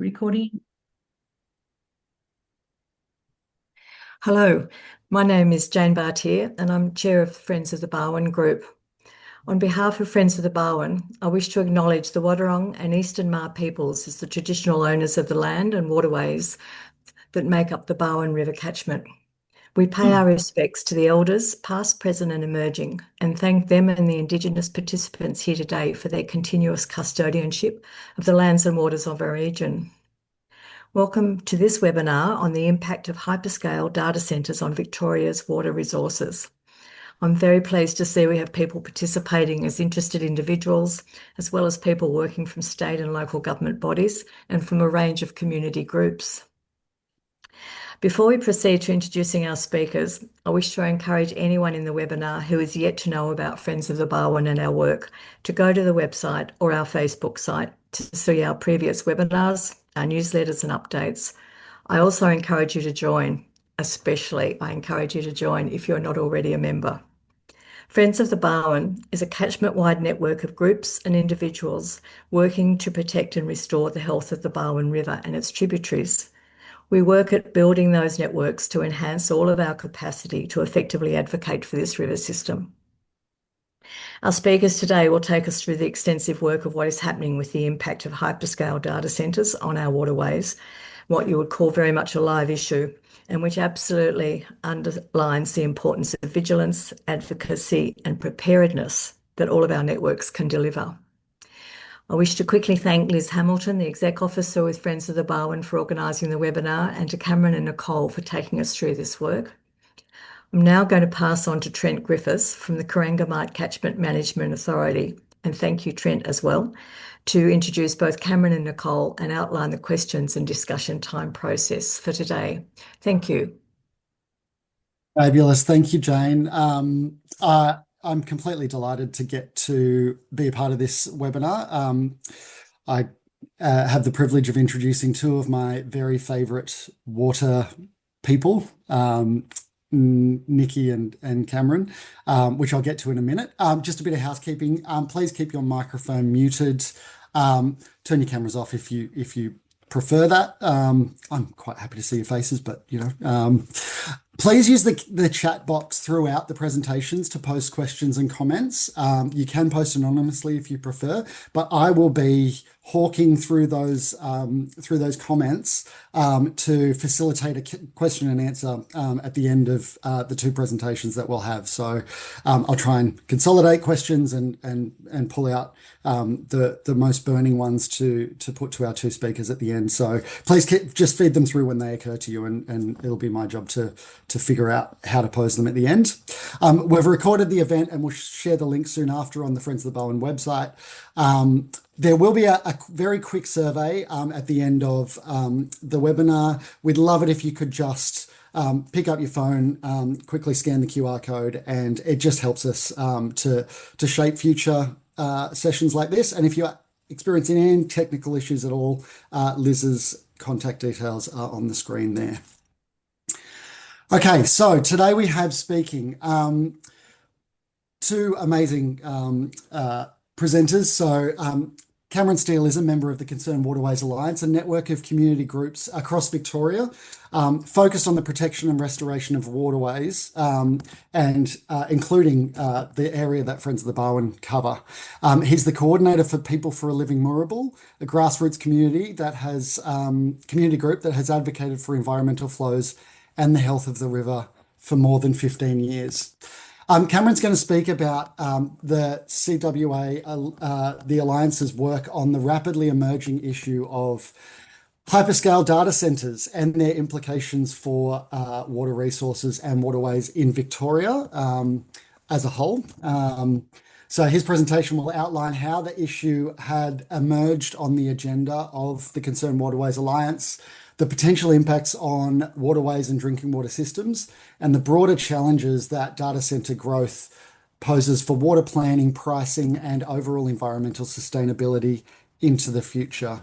Recording. Hello, my name is Jane Bartier and I'm Chair of Friends of the Barwon Group. On behalf of Friends of the Barwon, I wish to acknowledge the Wadawurrung and Eastern Maar peoples as the traditional owners of the land and waterways that make up the Barwon River catchment. We pay our respects to the elders, past, present and emerging, and thank them and the Indigenous participants here today for their continuous custodianship of the lands and waters of our region. Welcome to this webinar on the impact of hyperscale data centres on Victoria's water resources. I'm very pleased to see we have people participating as interested individuals, as well as people working from state and local government bodies and from a range of community groups. Before we proceed to introducing our speakers, I wish to encourage anyone in the webinar who is yet to know about Friends of the Barwon and our work to go to the website or our Facebook site to see our previous webinars, our newsletters and updates. I also encourage you to join, especially I encourage you to join if you're not already a member. Friends of the Barwon is a catchment-wide network of groups and individuals working to protect and restore the health of the Barwon River and its tributaries. We work at building those networks to enhance all of our capacity to effectively advocate for this river system. Our speakers today will take us through the extensive work of what is happening with the impact of hyperscale data centres on our waterways, what you would call very much a live issue, and which absolutely underlines the importance of vigilance, advocacy and preparedness that all of our networks can deliver. I wish to quickly thank Liz Hamilton, the Exec Officer with Friends of the Barwon, for organising the webinar, and to Cameron and Nicole for taking us through this work. I'm now going to pass on to Trent Griffiths from the Corangamite Catchment Management Authority, and thank you, Trent, as well, to introduce both Cameron and Nicole and outline the questions and discussion time process for today. Thank you. Fabulous. Thank you, Jane. I'm completely delighted to get to be a part of this webinar. I have the privilege of introducing two of my very favourite water people, Nikki and Cameron, which I'll get to in a minute. Just a bit of housekeeping. Please keep your microphone muted. Turn your cameras off if you prefer that. I'm quite happy to see your faces, but please use the chat box throughout the presentations to post questions and comments. You can post anonymously if you prefer, but I will be hawking through those comments to facilitate a question and answer at the end of the two presentations that we'll have. So I'll try and consolidate questions and pull out the most burning ones to put to our two speakers at the end. So please just feed them through when they occur to you, and it'll be my job to figure out how to pose them at the end. We've recorded the event and we'll share the link soon after on the Friends of the Barwon website. There will be a very quick survey at the end of the webinar. We'd love it if you could just pick up your phone, quickly scan the QR code, and it just helps us to shape future sessions like this. And if you're experiencing any technical issues at all, Liz's contact details are on the screen there. Okay, so today we have speaking two amazing presenters. So Cameron Steele is a member of the Concerned Waterways Alliance, a network of community groups across Victoria, focused on the protection and restoration of waterways, and including the area that Friends of the Barwon cover. He's the coordinator for People for a Living Moorabool, a grassroots community group that has advocated for environmental flows and the health of the river for more than 15 years. Cameron's going to speak about the CWA, the Alliance's work on the rapidly emerging issue of hyperscale data centres and their implications for water resources and waterways in Victoria as a whole. So his presentation will outline how the issue had emerged on the agenda of the Concerned Waterways Alliance, the potential impacts on waterways and drinking water systems, and the broader challenges that data centre growth poses for water planning, pricing, and overall environmental sustainability into the future.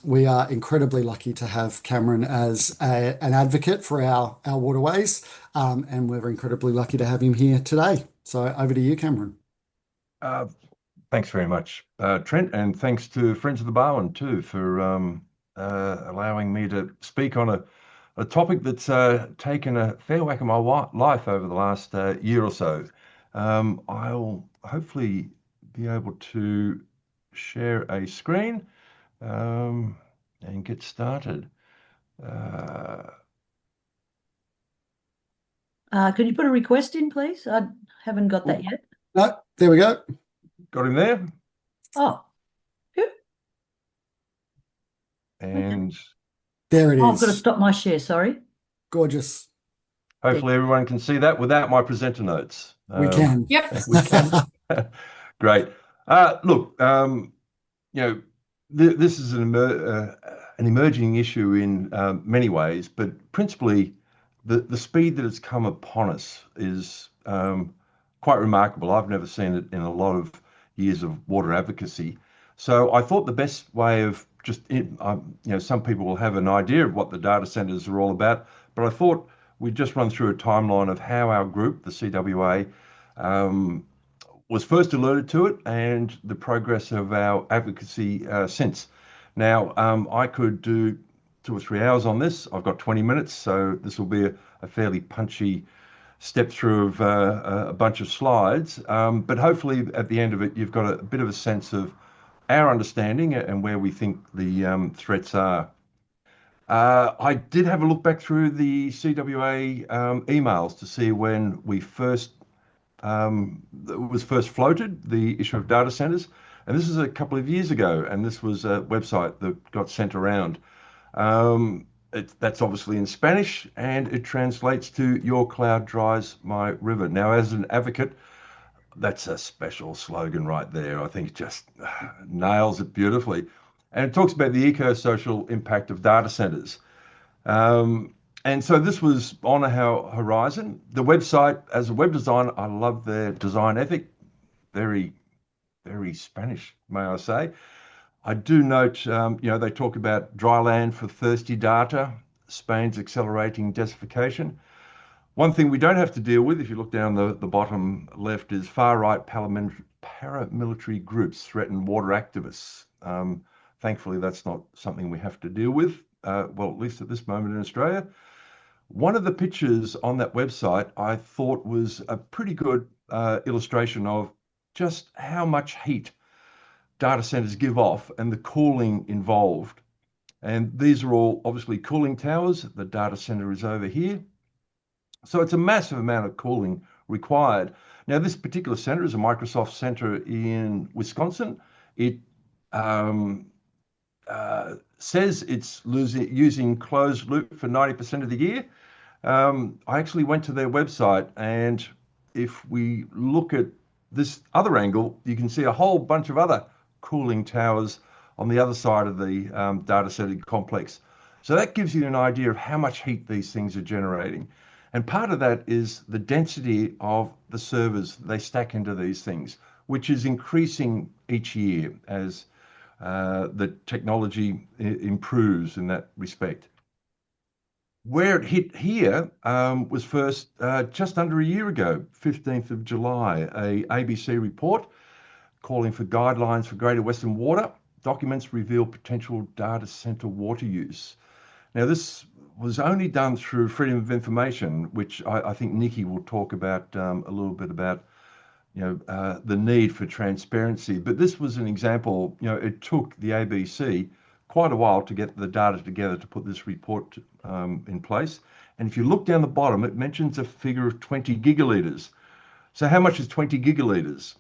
We are incredibly lucky to have Cameron as an advocate for our waterways, and we're incredibly lucky to have him here today. So over to you, Cameron. Thanks very much, Trent, and thanks to Friends of the Barwon too for allowing me to speak on a topic that's taken a fair whack of my life over the last year or so. I'll hopefully be able to share a screen um, and get started. Uh, Can you put a request in, please? I haven't got that yet. No, there we go. got him there. Oh, good. And There it Oh, I've got to is. stop my share, sorry. Gorgeous. hopefully everyone can see that without my presenter notes. We can. Yep. We can. Great. Look, this is an emerging issue in many ways, but principally the speed that it's come upon us is quite remarkable. I've never seen it in a lot of years of water advocacy. So I thought the best way of some people will have an idea of what the data centres are all about, but I thought we'd just run through a timeline of how our group, the CWA, was first alerted to it and the progress of our advocacy since. Now, I could do 2 or 3 hours on this. I've got 20 minutes, so this will be a fairly punchy step through of a bunch of slides. But hopefully at the end of it, you've got a bit of a sense of our understanding and where we think the threats are. I did have a look back through the CWA emails to see when we first was first floated, the issue of data centers. And this is a couple of years ago, and this was a website that got sent around. That's obviously in Spanish, and it translates to "Your cloud dries my river." Now, as an advocate, that's a special slogan right there. I think it just nails it beautifully. And it talks about the eco-social impact of data centers. And so this was on our horizon. The website, as a web designer, I love their design ethic. Very, very Spanish, may I say. I do note, they talk about dry land for thirsty data, Spain's accelerating desertification. One thing we don't have to deal with, if you look down the bottom left, is far-right paramilitary groups threaten water activists. Thankfully, that's not something we have to deal with, well, at least at this moment in Australia. One of the pictures on that website I thought was a pretty good illustration of just how much heat data centers give off and the cooling involved. And these are all obviously cooling towers. The data center is over here. So it's a massive amount of cooling required. Now, this particular center is a Microsoft center in Wisconsin. It says it's using closed loop for 90% of the year. I actually went to their website, and if we look at this other angle, you can see a whole bunch of other cooling towers on the other side of the data center complex. So that gives you an idea of how much heat these things are generating. And part of that is the density of the servers they stack into these things, which is increasing each year as the technology improves in that respect. Where it hit here was first just under a year ago, 15th of July, a ABC report calling for guidelines for Greater Western Water. Documents reveal potential data center water use. Now, this was only done through freedom of information, which I think Nikki will talk about a little bit about, the need for transparency. But this was an example, it took the ABC quite a while to get the data together to put this report in place. And if you look down the bottom, it mentions a figure of 20 gigalitres. So how much is 20 gigalitres?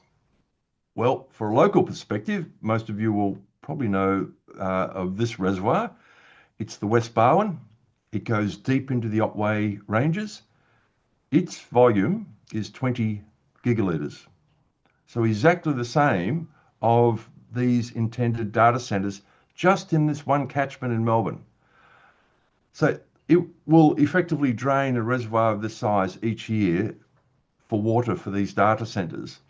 Well, for a local perspective, most of you will probably know of this reservoir. It's the West Barwon. It goes deep into the Otway Ranges. Its volume is 20 gigalitres. So exactly the same of these intended data centres just in this one catchment in Melbourne. So it will effectively drain a reservoir of this size each year for water for these data centres.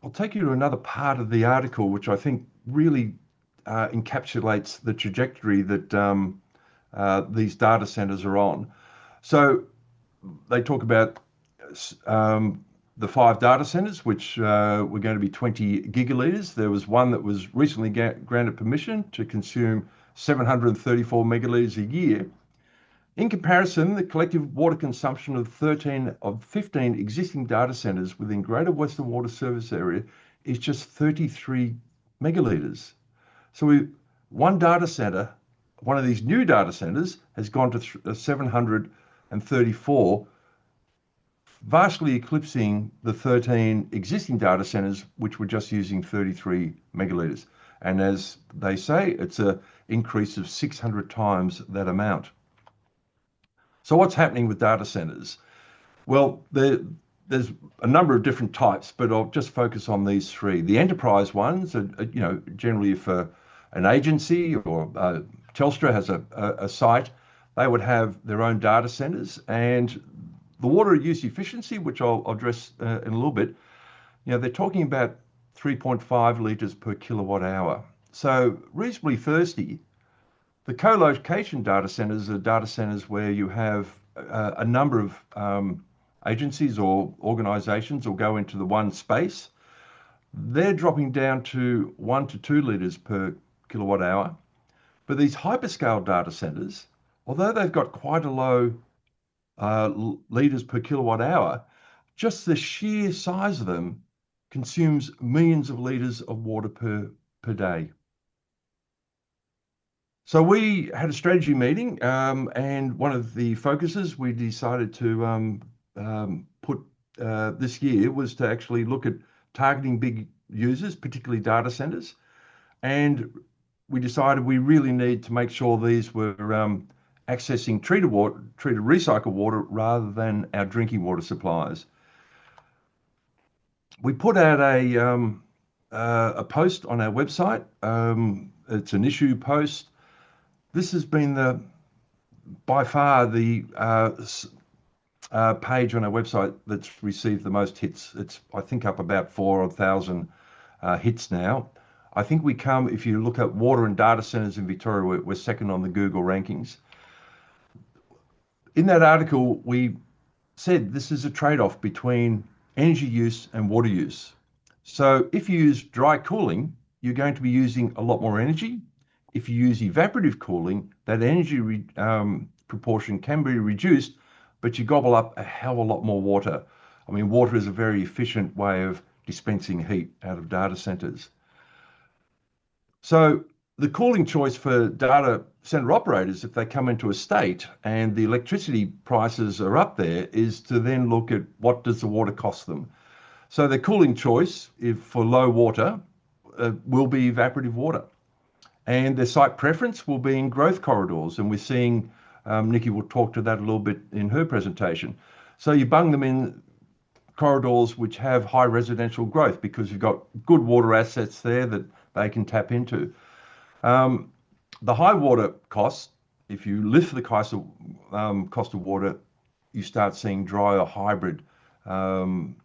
I'll take you to another part of the article, which I think really encapsulates the trajectory that these data centers are on. So they talk about the 5 data centers, which were going to be 20 gigalitres. There was one that was recently granted permission to consume 734 megalitres a year. In comparison, the collective water consumption of 13 of 15 existing data centres within Greater Western Water Service Area is just 33 megalitres. So one data centre, one of these new data centres, has gone to 734, vastly eclipsing the 13 existing data centres, which were just using 33 megalitres. And as they say, it's an increase of 600 times that amount. So what's happening with data centres? Well, there's a number of different types, but I'll just focus on these three. The enterprise ones are generally if an agency or Telstra has a site, they would have their own data centres, and the water use efficiency, which I'll address in a little bit, they're talking about 3.5 litres per kilowatt hour. So reasonably thirsty. The co-location data centres are data centres where you have a number of agencies or organisations will go into the one space. They're dropping down to 1 to 2 litres per kilowatt hour. But these hyperscale data centres, although they've got quite a low litres per kilowatt hour, just the sheer size of them consumes millions of litres of water per day. So we had a strategy meeting, and one of the focuses we decided to put this year was to actually look at targeting big users, particularly data centres. And we decided we really need to make sure these were accessing treated recycled water rather than our drinking water supplies. We put out a post on our website. It's an issue post. This has been by far the page on our website that's received the most hits. It's, I think, up about 4,000 hits now. I think we come, if you look at water and data centres in Victoria, we're second on the Google rankings. In that article, we said this is a trade-off between energy use and water use. So if you use dry cooling, you're going to be using a lot more energy. If you use evaporative cooling, that energy proportion can be reduced, but you gobble up a hell of a lot more water. I mean, water is a very efficient way of dispensing heat out of data centres. So the cooling choice for data centre operators, if they come into a state and the electricity prices are up there, is to then look at what does the water cost them. So the cooling choice, if for low water, will be evaporative water. And their site preference will be in growth corridors. And we're seeing, Nikki will talk to that a little bit in her presentation. So you bung them in corridors which have high residential growth because you've got good water assets there that they can tap into. The high water costs, if you lift the cost of water, you start seeing dry or hybrid rollouts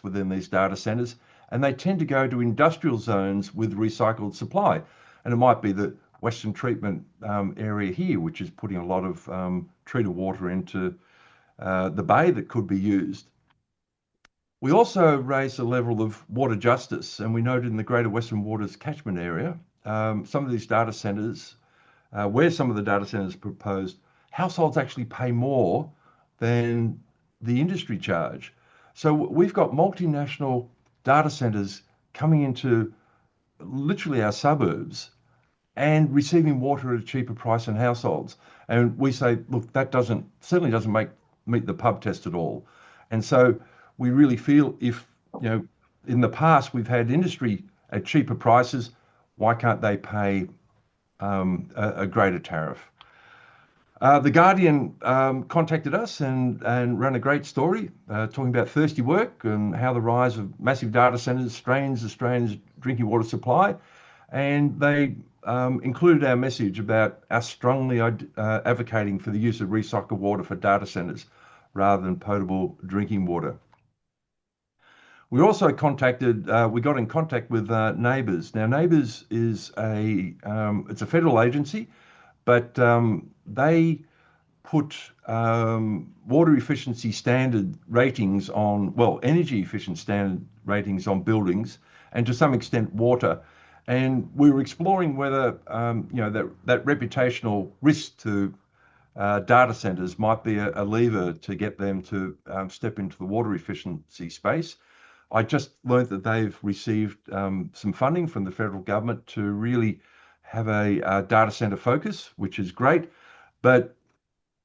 within these data centres. And they tend to go to industrial zones with recycled supply. And it might be the Western Treatment area here, which is putting a lot of treated water into the bay that could be used. We also raised the level of water justice, and we noted in the Greater Western Waters catchment area, some of these data centres, where some of the data centres proposed, households actually pay more than the industry charge. So we've got multinational data centres coming into literally our suburbs and receiving water at a cheaper price than households. And we say, look, that certainly doesn't meet the pub test at all. And so we really feel if, in the past we've had industry at cheaper prices, why can't they pay a greater tariff? The Guardian contacted us and ran a great story talking about thirsty work and how the rise of massive data centres strains Australia's drinking water supply. And they included our message about us strongly advocating for the use of recycled water for data centres rather than potable drinking water. We also we got in contact with Neighbours. Now, Neighbours is it's a federal agency, but they put water efficiency standard ratings on, energy efficient standard ratings on buildings and to some extent water. And we were exploring whether that reputational risk to data centres might be a lever to get them to step into the water efficiency space. I just learned that they've received some funding from the federal government to really have a data centre focus, which is great. But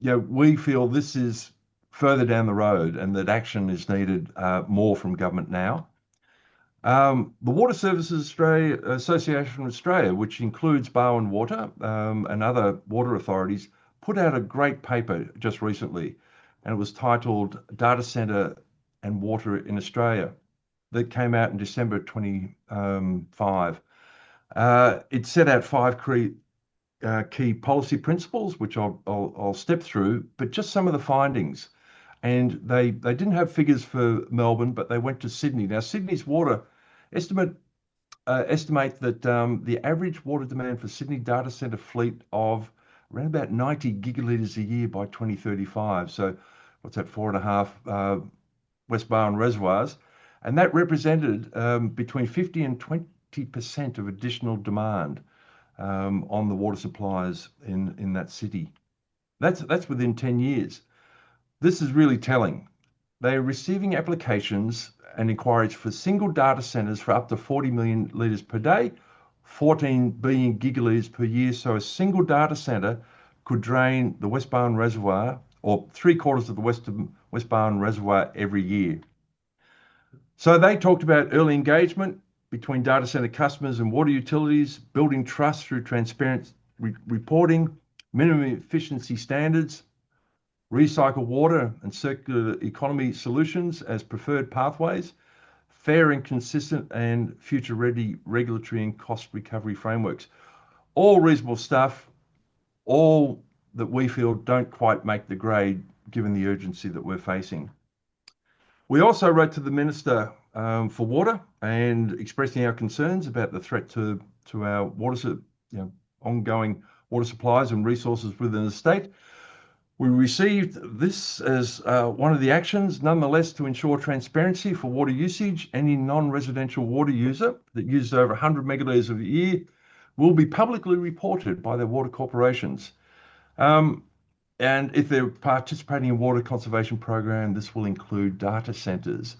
we feel this is further down the road and that action is needed more from government now. The Water Services Australia Association of Australia, which includes Barwon Water and other water authorities, put out a great paper just recently, and it was titled Data Centre and Water in Australia, that came out in December 25. It set out 5 key policy principles, which I'll step through, but just some of the findings. And they didn't have figures for Melbourne, but they went to Sydney. Now, Sydney's water estimate that the average water demand for Sydney data centre fleet of around about 90 gigalitres a year by 2035. So what's that, 4.5 West Barwon reservoirs? And that represented between 50 and 20% of additional demand on the water supplies in that city. That's within 10 years. This is really telling. They are receiving applications and inquiries for single data centres for up to 40 million litres per day, 14 billion gigalitres per year. So a single data centre could drain the West Barwon Reservoir, or 3/4 of the West Barwon Reservoir every year. So they talked about early engagement between data centre customers and water utilities, building trust through transparent reporting, minimum efficiency standards, recycle water and circular economy solutions as preferred pathways, fair and consistent and future-ready regulatory and cost recovery frameworks. All reasonable stuff, all that we feel don't quite make the grade given the urgency that we're facing. We also wrote to the Minister for Water and expressing our concerns about the threat to our ongoing water supplies and resources within the state. We received this as one of the actions, nonetheless, to ensure transparency for water usage. Any non-residential water user that uses over 100 megalitres a year will be publicly reported by their water corporations. And if they're participating in a water conservation program, this will include data centres.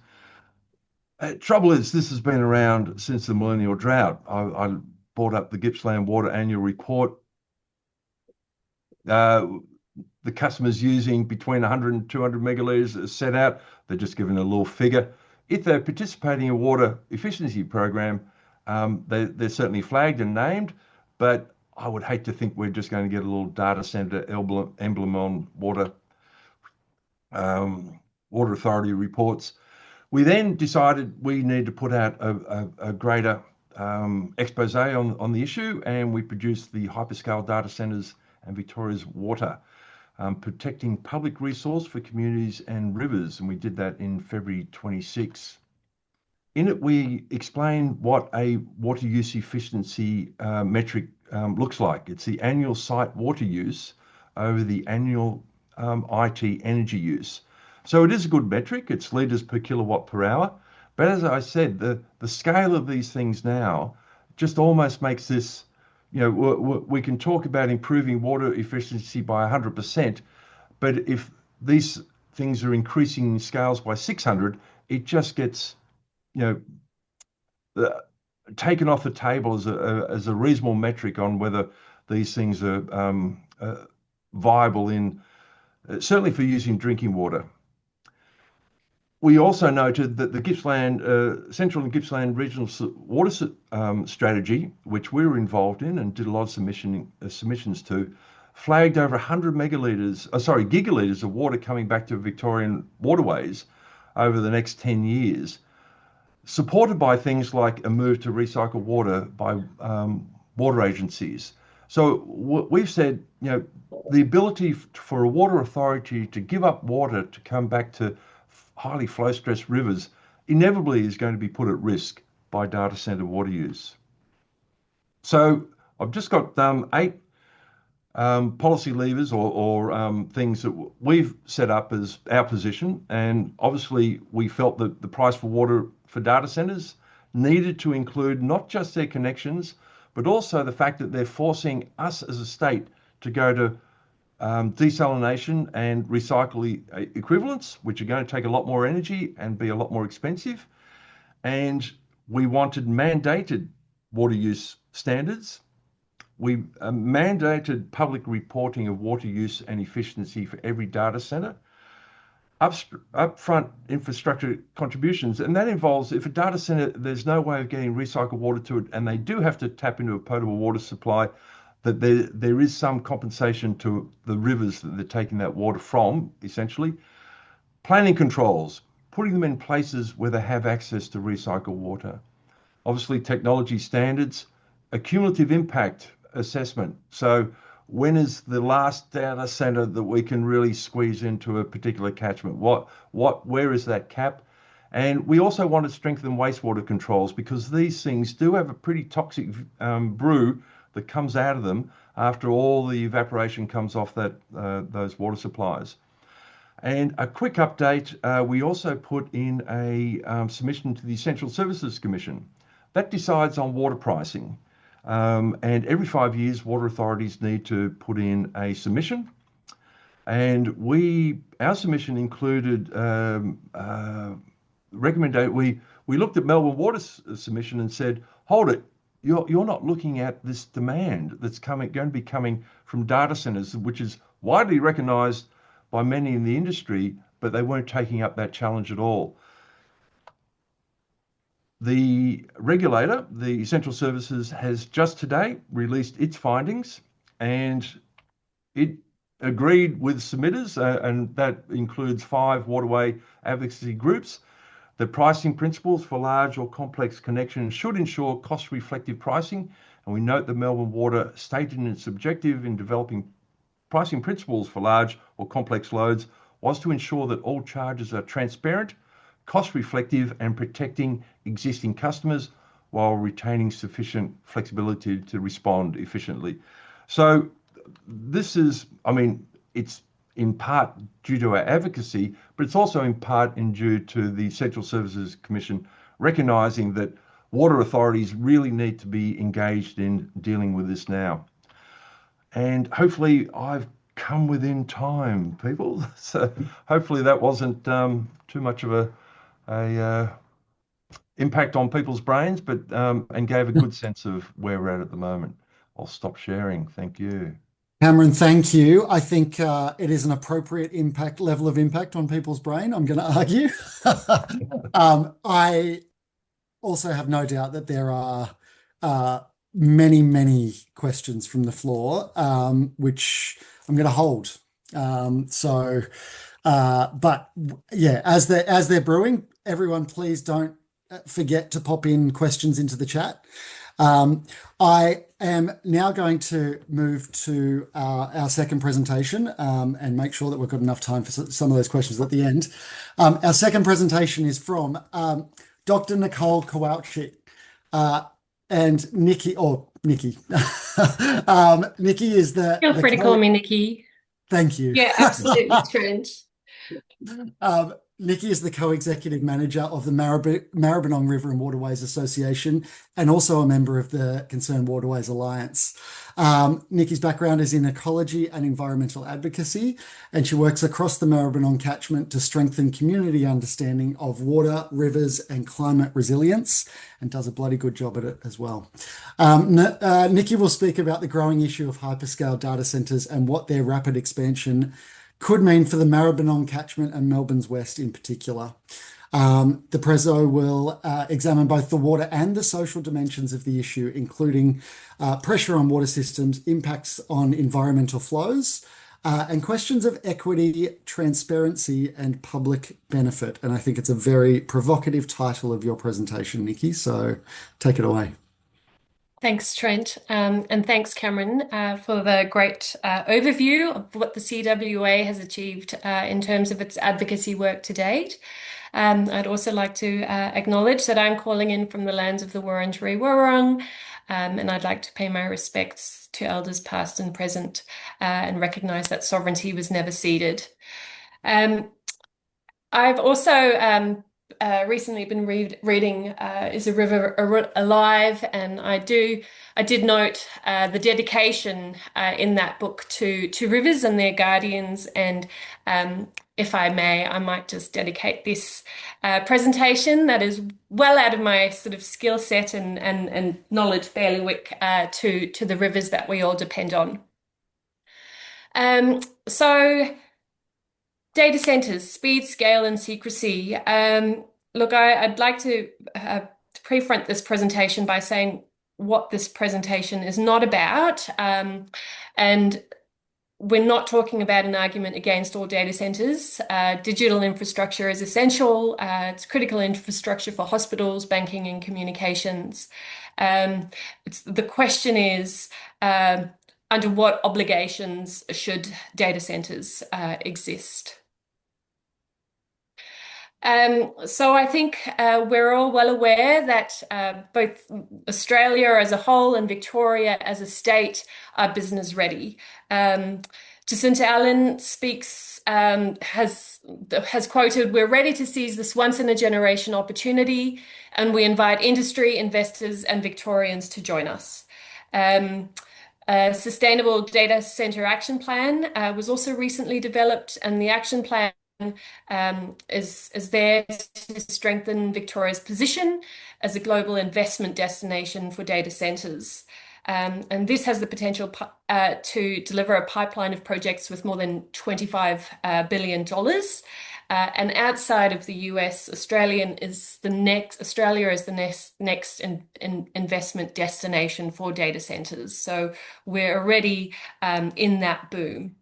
Trouble is, this has been around since the millennial drought. I brought up the Gippsland Water Annual Report. The customers using between 100 and 200 megalitres is set out. They're just given a little figure. If they're participating in a water efficiency program, they're certainly flagged and named, but I would hate to think we're just going to get a little data centre emblem on water authority reports. We then decided we need to put out a greater expose on the issue, and we produced the Hyperscale Data Centres and Victoria's Water, protecting public resource for communities and rivers, and we did that in February 26. In it, we explain what a water use efficiency metric looks like. It's the annual site water use over the annual IT energy use. So it is a good metric. It's litres per kilowatt per hour. But as I said, the scale of these things now just almost makes this, we can talk about improving water efficiency by 100%, but if these things are increasing in scales by 600, it just gets, taken off the table as a reasonable metric on whether these things are viable certainly for using drinking water. We also noted that the Gippsland, Central and Gippsland Regional Water Strategy, which we were involved in and did a lot of submissions to, flagged over 100 gigalitres of water coming back to Victorian waterways over the next 10 years, supported by things like a move to recycle water by water agencies. So we've said, the ability for a water authority to give up water to come back to highly flow-stressed rivers inevitably is going to be put at risk by data centre water use. So I've just got 8 policy levers or things that we've set up as our position, and obviously we felt that the price for water for data centres needed to include not just their connections, but also the fact that they're forcing us as a state to go to desalination and recycle equivalents, which are going to take a lot more energy and be a lot more expensive. And we wanted mandated water use standards. We mandated public reporting of water use and efficiency for every data center, upfront infrastructure contributions. And that involves, if a data center, there's no way of getting recycled water to it, and they do have to tap into a potable water supply, that there is some compensation to the rivers that they're taking that water from, essentially. Planning controls, putting them in places where they have access to recycled water. Obviously, technology standards, a cumulative impact assessment. So when is the last data center that we can really squeeze into a particular catchment? Where is that cap? And we also want to strengthen wastewater controls, because these things do have a pretty toxic brew that comes out of them after all the evaporation comes off those water supplies. And a quick update, we also put in a submission to the Essential Services Commission. That decides on water pricing. And every 5 years, water authorities need to put in a submission. And our submission included recommendation. We looked at Melbourne Water's submission and said, hold it, you're not looking at this demand that's going to be coming from data centers, which is widely recognised by many in the industry, but they weren't taking up that challenge at all. The regulator, the Essential Services, has just today released its findings, and it agreed with submitters, and that includes 5 waterway advocacy groups. The pricing principles for large or complex connections should ensure cost-reflective pricing, and we note that Melbourne Water stated in its objective in developing pricing principles for large or complex loads was to ensure that all charges are transparent, cost-reflective, and protecting existing customers while retaining sufficient flexibility to respond efficiently. So this is, it's in part due to our advocacy, but it's also in part due to the Essential Services Commission recognising that water authorities really need to be engaged in dealing with this now. And hopefully I've come within time, people. So hopefully that wasn't too much of a impact on people's brains, but and gave a good sense of where we're at the moment. I'll stop sharing. Thank you. Cameron, thank you. I think it is an appropriate level of impact on people's brain, I'm going to argue. I also have no doubt that there are many, many questions from the floor, which I'm going to hold. But yeah, as they're brewing, everyone, please don't forget to pop in questions into the chat. I am now going to move to our second presentation and make sure that we've got enough time for some of those questions at the end. Our second presentation is from Dr. Nicole Kowalczyk and Nikki. Nikki is the... Feel free to call me Nikki. Thank you. Yeah, absolutely, Trent. Nikki is the co-executive manager of the Maribyrnong River and Waterways Association and also a member of the Concerned Waterways Alliance. Nikki's background is in ecology and environmental advocacy, and she works across the Maribyrnong catchment to strengthen community understanding of water, rivers, and climate resilience, and does a bloody good job at it as well. Nikki will speak about the growing issue of hyperscale data centres and what their rapid expansion could mean for the Maribyrnong catchment and Melbourne's West in particular. The Preso will examine both the water and the social dimensions of the issue, including pressure on water systems, impacts on environmental flows, and questions of equity, transparency, and public benefit. And I think it's a very provocative title of your presentation, Nikki, so take it away. Thanks, Trent, and thanks, Cameron, for the great overview of what the CWA has achieved in terms of its advocacy work to date. I'd also like to acknowledge that I'm calling in from the lands of the Wurundjeri Wurrung, and I'd like to pay my respects to elders past and present and recognise that sovereignty was never ceded. I've also recently been reading Is a River Alive? And I did note the dedication in that book to rivers and their guardians. And if I may, I might just dedicate this presentation that is well out of my sort of skill set and knowledge bailiwick to the rivers that we all depend on. So data centers, speed, scale, and secrecy. Look, I'd like to pre-front this presentation by saying what this presentation is not about. And we're not talking about an argument against all data centers. Digital infrastructure is essential. It's critical infrastructure for hospitals, banking, and communications. The question is, under what obligations should data centers exist? So I think we're all well aware that both Australia as a whole and Victoria as a state are business ready. Jacinta Allen has quoted, "We're ready to seize this once in a generation opportunity, and we invite industry, investors, and Victorians to join us." A Sustainable Data Centre Action Plan was also recently developed, and the action plan is there to strengthen Victoria's position as a global investment destination for data centres. And this has the potential to deliver a pipeline of projects with more than $25 billion. And outside of the US, Australia is the next investment destination for data centres. So we're already in that boom.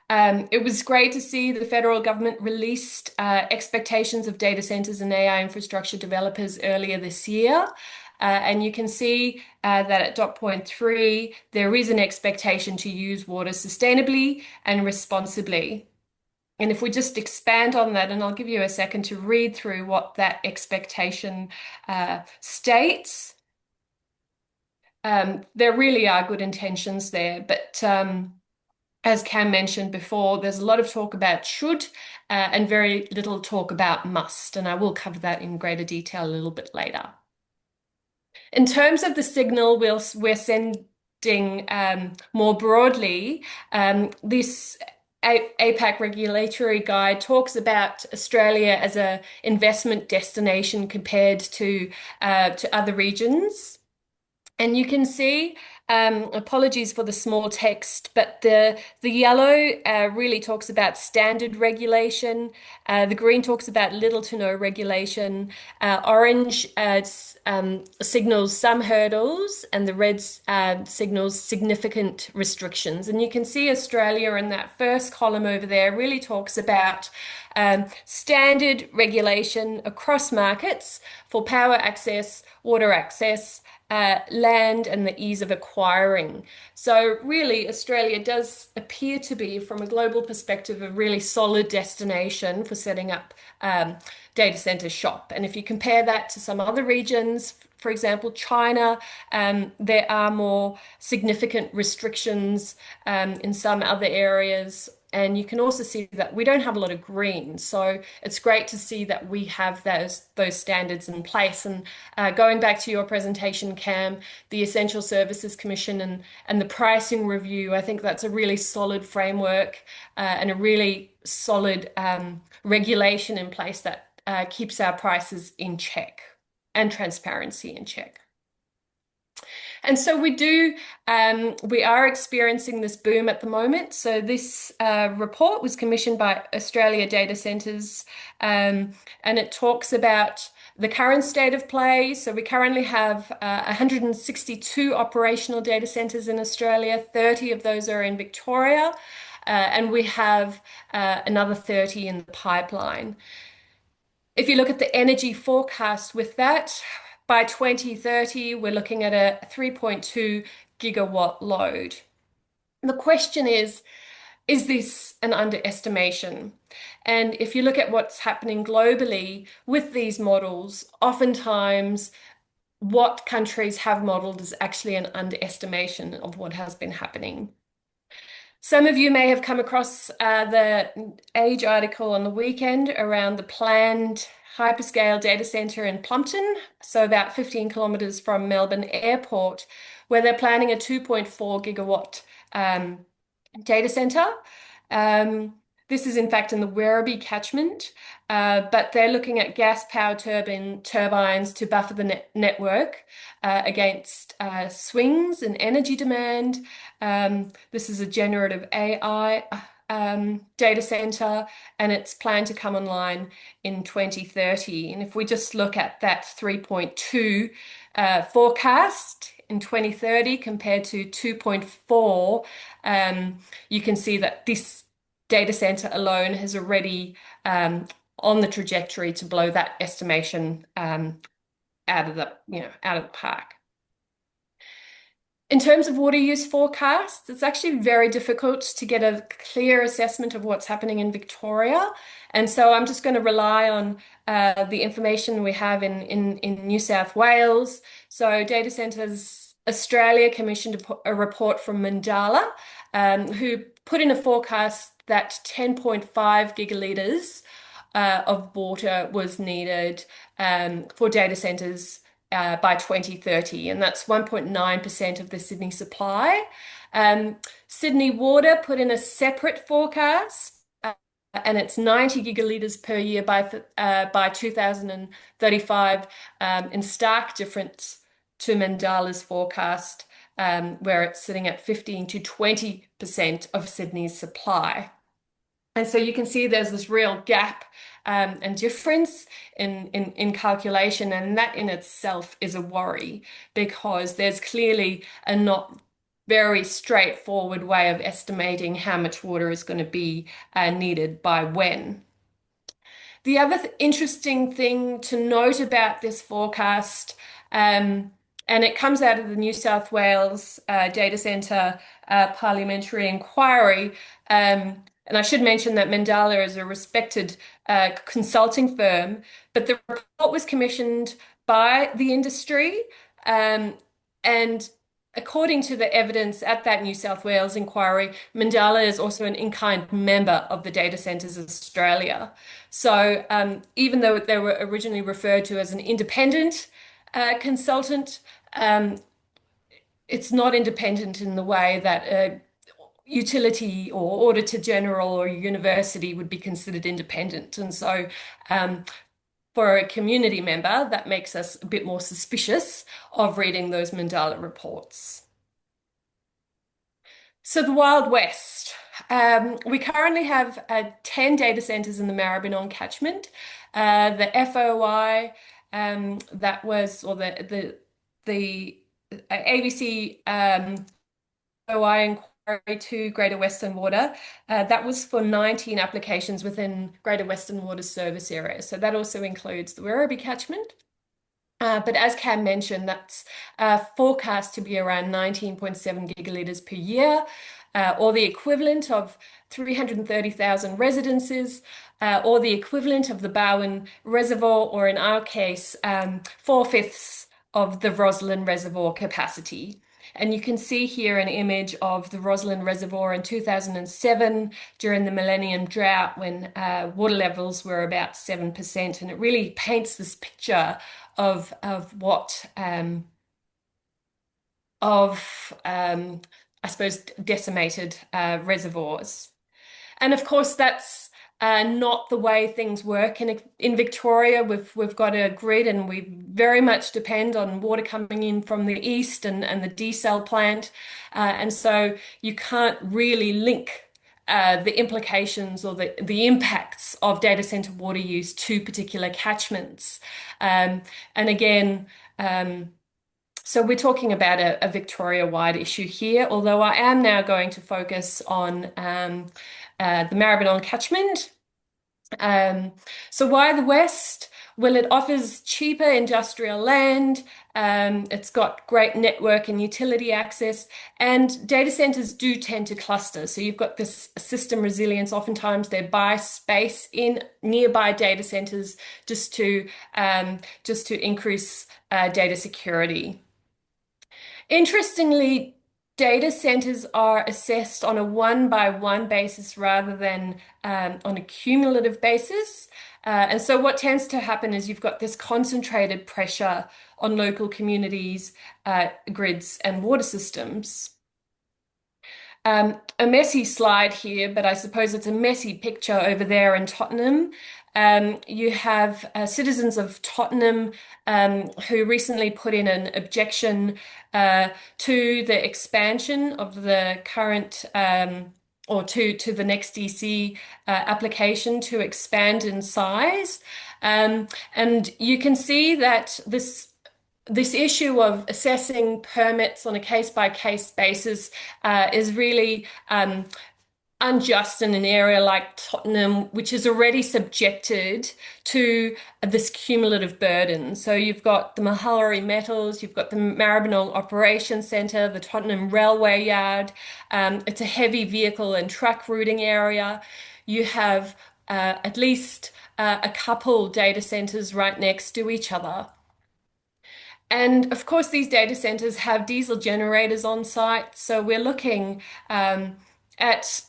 It was great to see the federal government released expectations of data centres and AI infrastructure developers earlier this year. And you can see that at dot point 3, there is an expectation to use water sustainably and responsibly. And if we just expand on that, and I'll give you a second to read through what that expectation states. There really are good intentions there, but as Cam mentioned before, there's a lot of talk about should and very little talk about must, and I will cover that in greater detail a little bit later. In terms of the signal we're sending more broadly, this APAC regulatory guide talks about Australia as an investment destination compared to other regions. And you can see, apologies for the small text, but the yellow really talks about standard regulation. The green talks about little to no regulation. Orange signals some hurdles, and the red signals significant restrictions. And you can see Australia in that first column over there really talks about standard regulation across markets for power access, water access, land, and the ease of acquiring. So really, Australia does appear to be, from a global perspective, a really solid destination for setting up data center shop. And if you compare that to some other regions, for example, China, there are more significant restrictions in some other areas. And you can also see that we don't have a lot of green. So it's great to see that we have those standards in place. And going back to your presentation, Cam, the Essential Services Commission and the pricing review, I think that's a really solid framework and a really solid regulation in place that keeps our prices in check and transparency in check. And so we are experiencing this boom at the moment. So this report was commissioned by Australia Data Centres, and it talks about the current state of play. So we currently have 162 operational data centres in Australia. 30 of those are in Victoria, and we have another 30 in the pipeline. If you look at the energy forecast with that, by 2030, we're looking at a 3.2 gigawatt load. The question is this an underestimation? And if you look at what's happening globally with these models, oftentimes what countries have modeled is actually an underestimation of what has been happening. Some of you may have come across the Age article on the weekend around the planned hyperscale data centre in Plumpton, so about 15 kilometres from Melbourne Airport, where they're planning a 2.4 gigawatt data centre. This is in fact in the Werribee catchment, but they're looking at gas power turbines to buffer the network against swings in energy demand. This is a generative AI data center, and it's planned to come online in 2030. And if we just look at that 3.2 forecast in 2030 compared to 2.4, you can see that this data center alone has already on the trajectory to blow that estimation out of the park. In terms of water use forecasts, it's actually very difficult to get a clear assessment of what's happening in Victoria. And so I'm just going to rely on the information we have in New South Wales. So Data Centres Australia commissioned a report from Mandala, who put in a forecast that 10.5 gigalitres of water was needed for data centres by 2030, and that's 1.9% of the Sydney supply. Sydney Water put in a separate forecast, and it's 90 gigalitres per year by 2035, in stark difference to Mandala's forecast, where it's sitting at 15 to 20% of Sydney's supply. And so you can see there's this real gap and difference in calculation, and that in itself is a worry, because there's clearly a not very straightforward way of estimating how much water is going to be needed by when. The other interesting thing to note about this forecast, and it comes out of the New South Wales Data Centre Parliamentary Inquiry, and I should mention that Mandala is a respected consulting firm, but the report was commissioned by the industry, and according to the evidence at that New South Wales inquiry, Mandala is also an in-kind member of the Data Centres Australia. So even though they were originally referred to as an independent consultant, it's not independent in the way that a utility or auditor general or university would be considered independent. And so for a community member, that makes us a bit more suspicious of reading those Mandala reports. So the Wild West. We currently have 10 data centres in the Maribyrnong catchment. The FOI, that was, or the ABC FOI inquiry to Greater Western Water, that was for 19 applications within Greater Western Water service area. So that also includes the Werribee catchment. But as Cam mentioned, that's forecast to be around 19.7 gigalitres per year, or the equivalent of 330,000 residences, or the equivalent of the Barwon Reservoir, or in our case, 4/5 of the Roslyn Reservoir capacity. And you can see here an image of the Roslyn Reservoir in 2007 during the Millennium Drought, when water levels were about 7%. And it really paints this picture of what, I suppose, decimated reservoirs. And of course, that's not the way things work in Victoria. We've got a grid, and we very much depend on water coming in from the east and the desal plant, and so you can't really link the implications or the impacts of data centre water use to particular catchments. And again, so we're talking about a Victoria-wide issue here, although I am now going to focus on the Maribyrnong catchment. So why the West? Well, it offers cheaper industrial land, it's got great network and utility access, and data centres do tend to cluster. So you've got this system resilience. Oftentimes they buy space in nearby data centres just to increase data security. Interestingly, data centers are assessed on a one-by-one basis rather than on a cumulative basis. And so what tends to happen is you've got this concentrated pressure on local communities, grids, and water systems. A messy slide here, but I suppose it's a messy picture over there in Tottenham. You have citizens of Tottenham who recently put in an objection to the expansion of the current or to the next DC application to expand in size. And you can see that this issue of assessing permits on a case-by-case basis is really unjust in an area like Tottenham, which is already subjected to this cumulative burden. So you've got the Mahullery Metals, you've got the Maribyrnong Operations Centre, the Tottenham Railway Yard. It's a heavy vehicle and truck routing area. You have at least a couple data centres right next to each other. And of course, these data centers have diesel generators on site. So we're looking at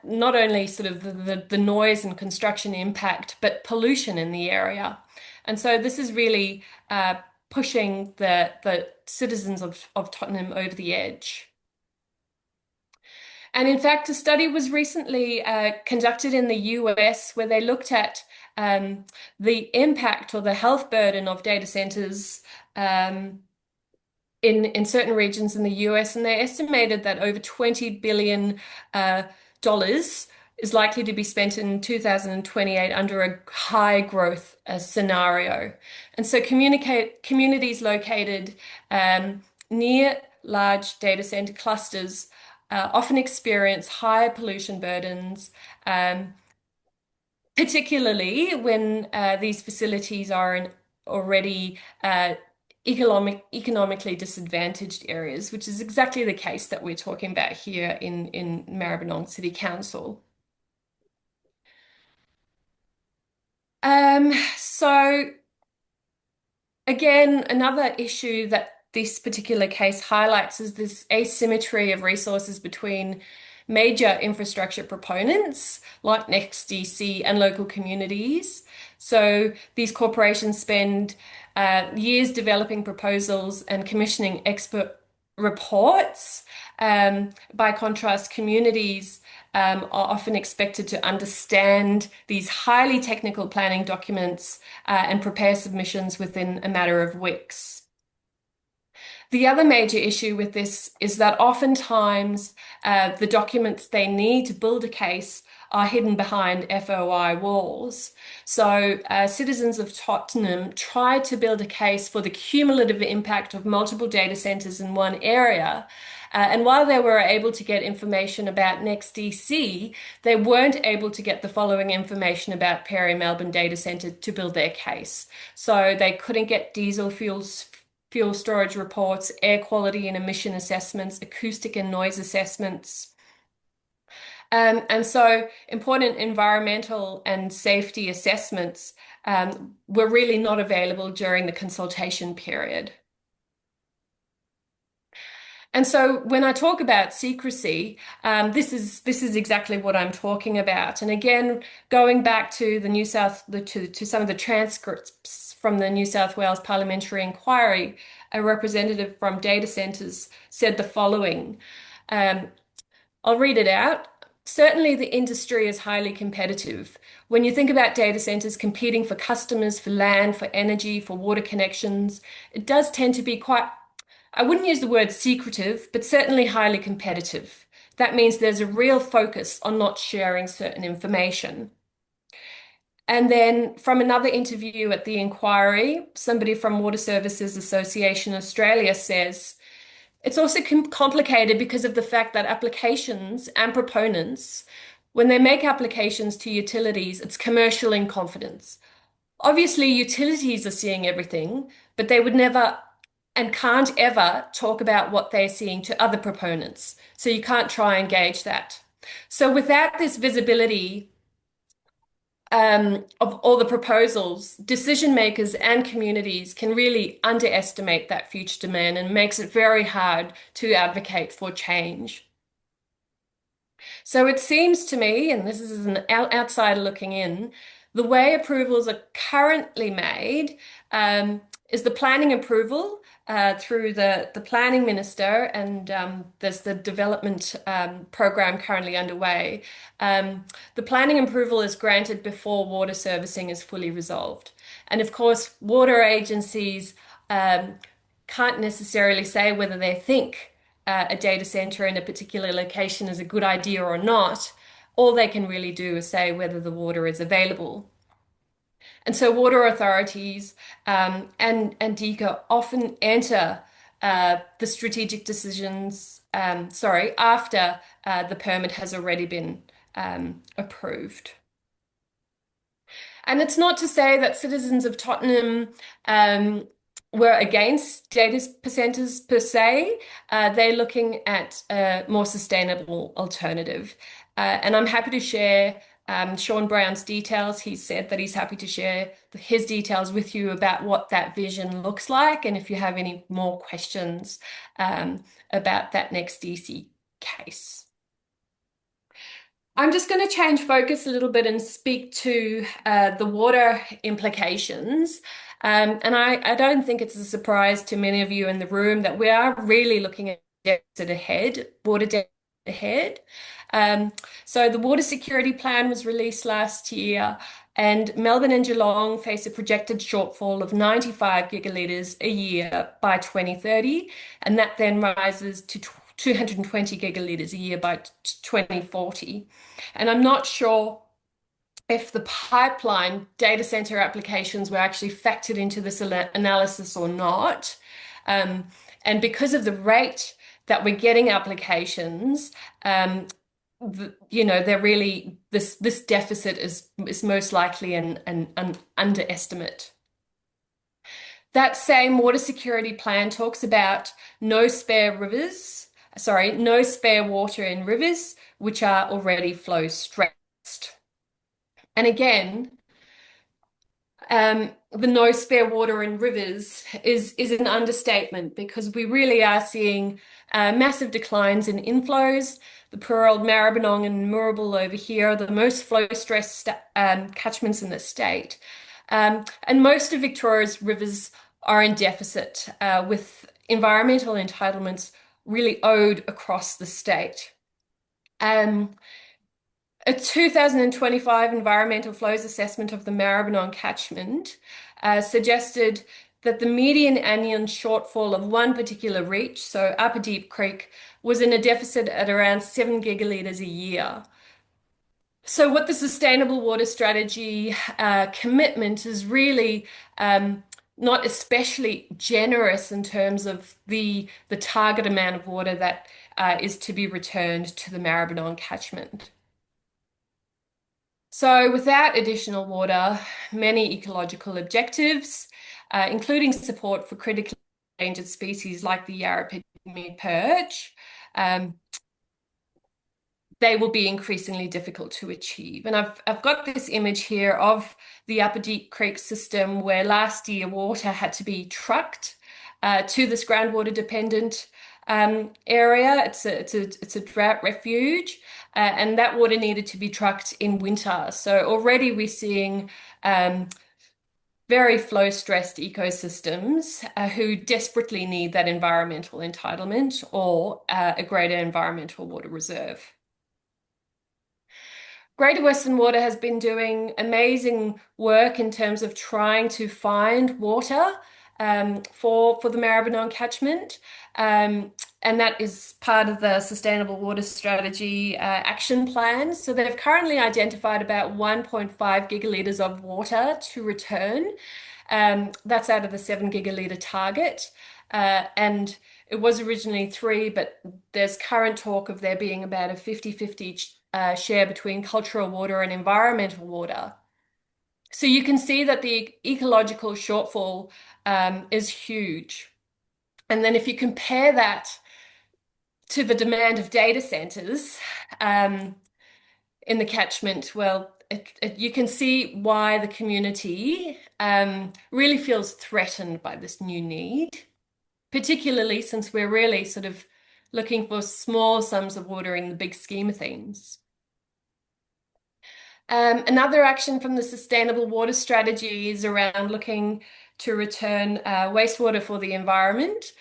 not only sort of the noise and construction impact, but pollution in the area. And so this is really pushing the citizens of Tottenham over the edge. And in fact, a study was recently conducted in the US where they looked at the impact or the health burden of data centers in certain regions in the US, and they estimated that over $20 billion is likely to be spent in 2028 under a high growth scenario. And so communities located near large data center clusters often experience higher pollution burdens, particularly when these facilities are in already economically disadvantaged areas, which is exactly the case that we're talking about here in Maribyrnong City Council. So again, another issue that this particular case highlights is this asymmetry of resources between major infrastructure proponents like NextDC and local communities. So these corporations spend years developing proposals and commissioning expert reports. By contrast, communities are often expected to understand these highly technical planning documents and prepare submissions within a matter of weeks. The other major issue with this is that oftentimes the documents they need to build a case are hidden behind FOI walls. So citizens of Tottenham tried to build a case for the cumulative impact of multiple data centers in one area. And while they were able to get information about NextDC, they weren't able to get the following information about Perry Melbourne Data Centre to build their case. So they couldn't get diesel fuel storage reports, air quality and emission assessments, acoustic and noise assessments. And so important environmental and safety assessments were really not available during the consultation period. And so when I talk about secrecy, this is exactly what I'm talking about. And again, going back to to some of the transcripts from the New South Wales Parliamentary Inquiry, a representative from data centres said the following. I'll read it out. Certainly, the industry is highly competitive. When you think about data centres competing for customers, for land, for energy, for water connections, it does tend to be quite, I wouldn't use the word secretive, but certainly highly competitive. That means there's a real focus on not sharing certain information. And then from another interview at the inquiry, somebody from Water Services Association Australia says, it's also complicated because of the fact that applications and proponents, when they make applications to utilities, it's commercial in confidence. Obviously, utilities are seeing everything, but they would never and can't ever talk about what they're seeing to other proponents. So you can't try and gauge that. So without this visibility, of all the proposals, decision makers and communities can really underestimate that future demand and makes it very hard to advocate for change. So it seems to me, and this is an outsider looking in, the way approvals are currently made is the planning approval through the planning minister, and there's the development program currently underway. The planning approval is granted before water servicing is fully resolved. And of course, water agencies can't necessarily say whether they think a data center in a particular location is a good idea or not. All they can really do is say whether the water is available. And so water authorities and DECA often enter the strategic decisions, after the permit has already been approved. And it's not to say that citizens of Tottenham were against data centres per se. They're looking at a more sustainable alternative. And I'm happy to share Sean Brown's details. He said that he's happy to share his details with you about what that vision looks like. And if you have any more questions about that next DC case. I'm just going to change focus a little bit and speak to the water implications. And I don't think it's a surprise to many of you in the room that we are really looking at deficit ahead, water deficit ahead. So the water security plan was released last year, and Melbourne and Geelong face a projected shortfall of 95 gigalitres a year by 2030, and that then rises to 220 gigalitres a year by 2040. And I'm not sure if the pipeline data center applications were actually factored into this analysis or not. And because of the rate that we're getting applications, they're really, this deficit is most likely an underestimate. That same water security plan talks about no spare water in rivers which are already flow stressed. And again, the no spare water in rivers is an understatement, because we really are seeing massive declines in inflows. The poor old Maribyrnong and Moorabool over here are the most flow stressed catchments in the state. And most of Victoria's rivers are in deficit, with environmental entitlements really owed across the state. A 2025 environmental flows assessment of the Maribyrnong catchment suggested that the median annual shortfall of one particular reach, so Upper Deep Creek, was in a deficit at around 7 gigalitres a year. So what the Sustainable Water Strategy commitment is really not especially generous in terms of the target amount of water that is to be returned to the Maribyrnong catchment. So without additional water, many ecological objectives, including support for critically endangered species like the Yarra pygmy perch, they will be increasingly difficult to achieve. And I've got this image here of the Upper Deep Creek system, where last year water had to be trucked to this groundwater dependent area. It's a drought refuge, and that water needed to be trucked in winter. So already we're seeing very flow stressed ecosystems who desperately need that environmental entitlement or a greater environmental water reserve. Greater Western Water has been doing amazing work in terms of trying to find water for the Maribyrnong catchment. And that is part of the Sustainable Water Strategy action plan. So they've currently identified about 1.5 gigalitres of water to return. That's out of the 7 gigalitre target. And it was originally 3, but there's current talk of there being about a 50-50 share between cultural water and environmental water. So you can see that the ecological shortfall is huge. And then if you compare that to the demand of data centres in the catchment, well, you can see why the community really feels threatened by this new need, particularly since we're really sort of looking for small sums of water in the big scheme of things. Another action from the Sustainable Water Strategy is around looking to return wastewater for the environment.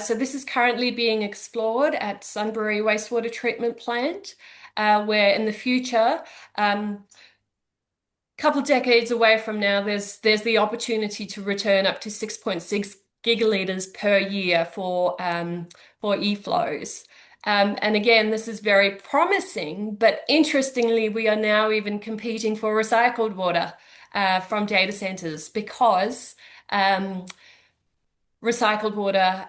So this is currently being explored at Sunbury Wastewater Treatment Plant, where in the future, couple decades away from now, there's the opportunity to return up to 6.6 gigaliters per year for e-flows. And again, this is very promising, but interestingly, we are now even competing for recycled water from data centers because recycled water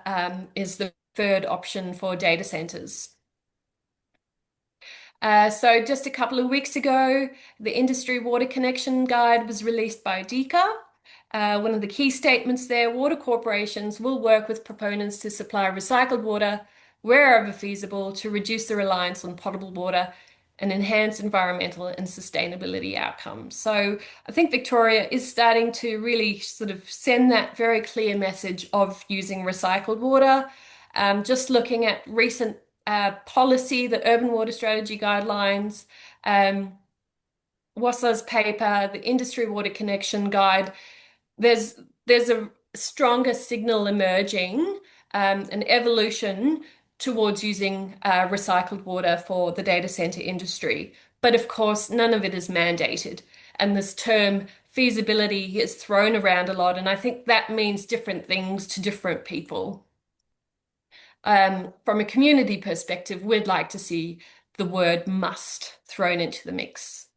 is the third option for data centers. So just a couple of weeks ago, the Industry Water Connection Guide was released by DECA. One of the key statements there, water corporations will work with proponents to supply recycled water wherever feasible to reduce the reliance on potable water and enhance environmental and sustainability outcomes. So I think Victoria is starting to really sort of send that very clear message of using recycled water. Just looking at recent policy, the Urban Water Strategy Guidelines, WASA's paper, the Industry Water Connection Guide, there's a stronger signal emerging, an evolution towards using recycled water for the data center industry. But of course, none of it is mandated. And this term feasibility is thrown around a lot. And I think that means different things to different people. From a community perspective, we'd like to see the word must thrown into the mix.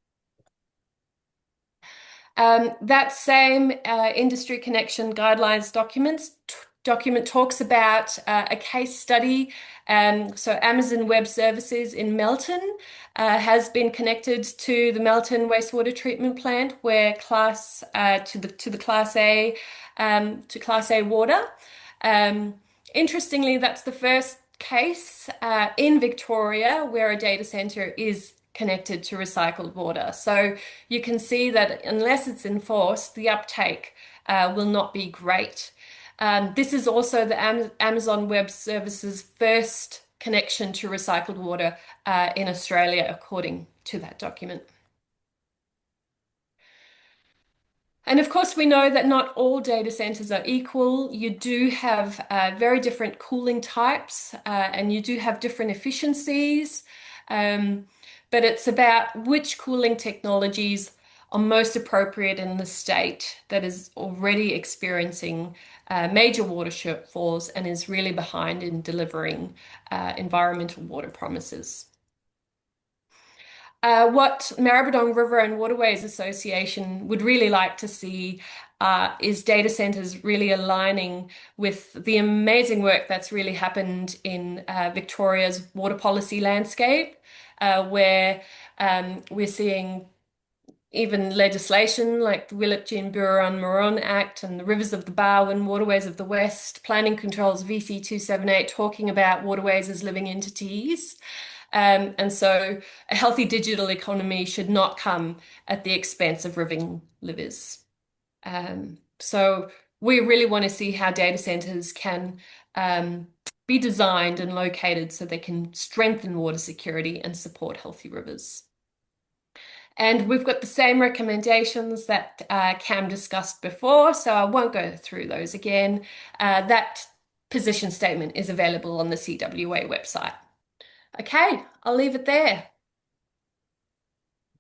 That same Industry Connection Guidelines document talks about a case study. So Amazon Web Services in Melton has been connected to the Melton wastewater treatment plant, where to the Class A water. Interestingly, that's the first case in Victoria where a data center is connected to recycled water. So you can see that unless it's enforced, the uptake will not be great. This is also the Amazon Web Services first connection to recycled water in Australia, according to that document. And of course, we know that not all data centers are equal. You do have very different cooling types, and you do have different efficiencies. But it's about which cooling technologies are most appropriate in the state that is already experiencing major water shortfalls and is really behind in delivering environmental water promises. What Maribyrnong River and Waterways Association would really like to see is data centers really aligning with the amazing work that's really happened in Victoria's water policy landscape, where we're seeing even legislation like the Willip-Jean Burun-Moron Act and the Rivers of the Barwon, Waterways of the West, Planning Controls VC 278 talking about waterways as living entities. And so a healthy digital economy should not come at the expense of living livers. So we really want to see how data centers can be designed and located so they can strengthen water security and support healthy rivers. And we've got the same recommendations that Cam discussed before, so I won't go through those again. That position statement is available on the CWA website. Okay, I'll leave it there.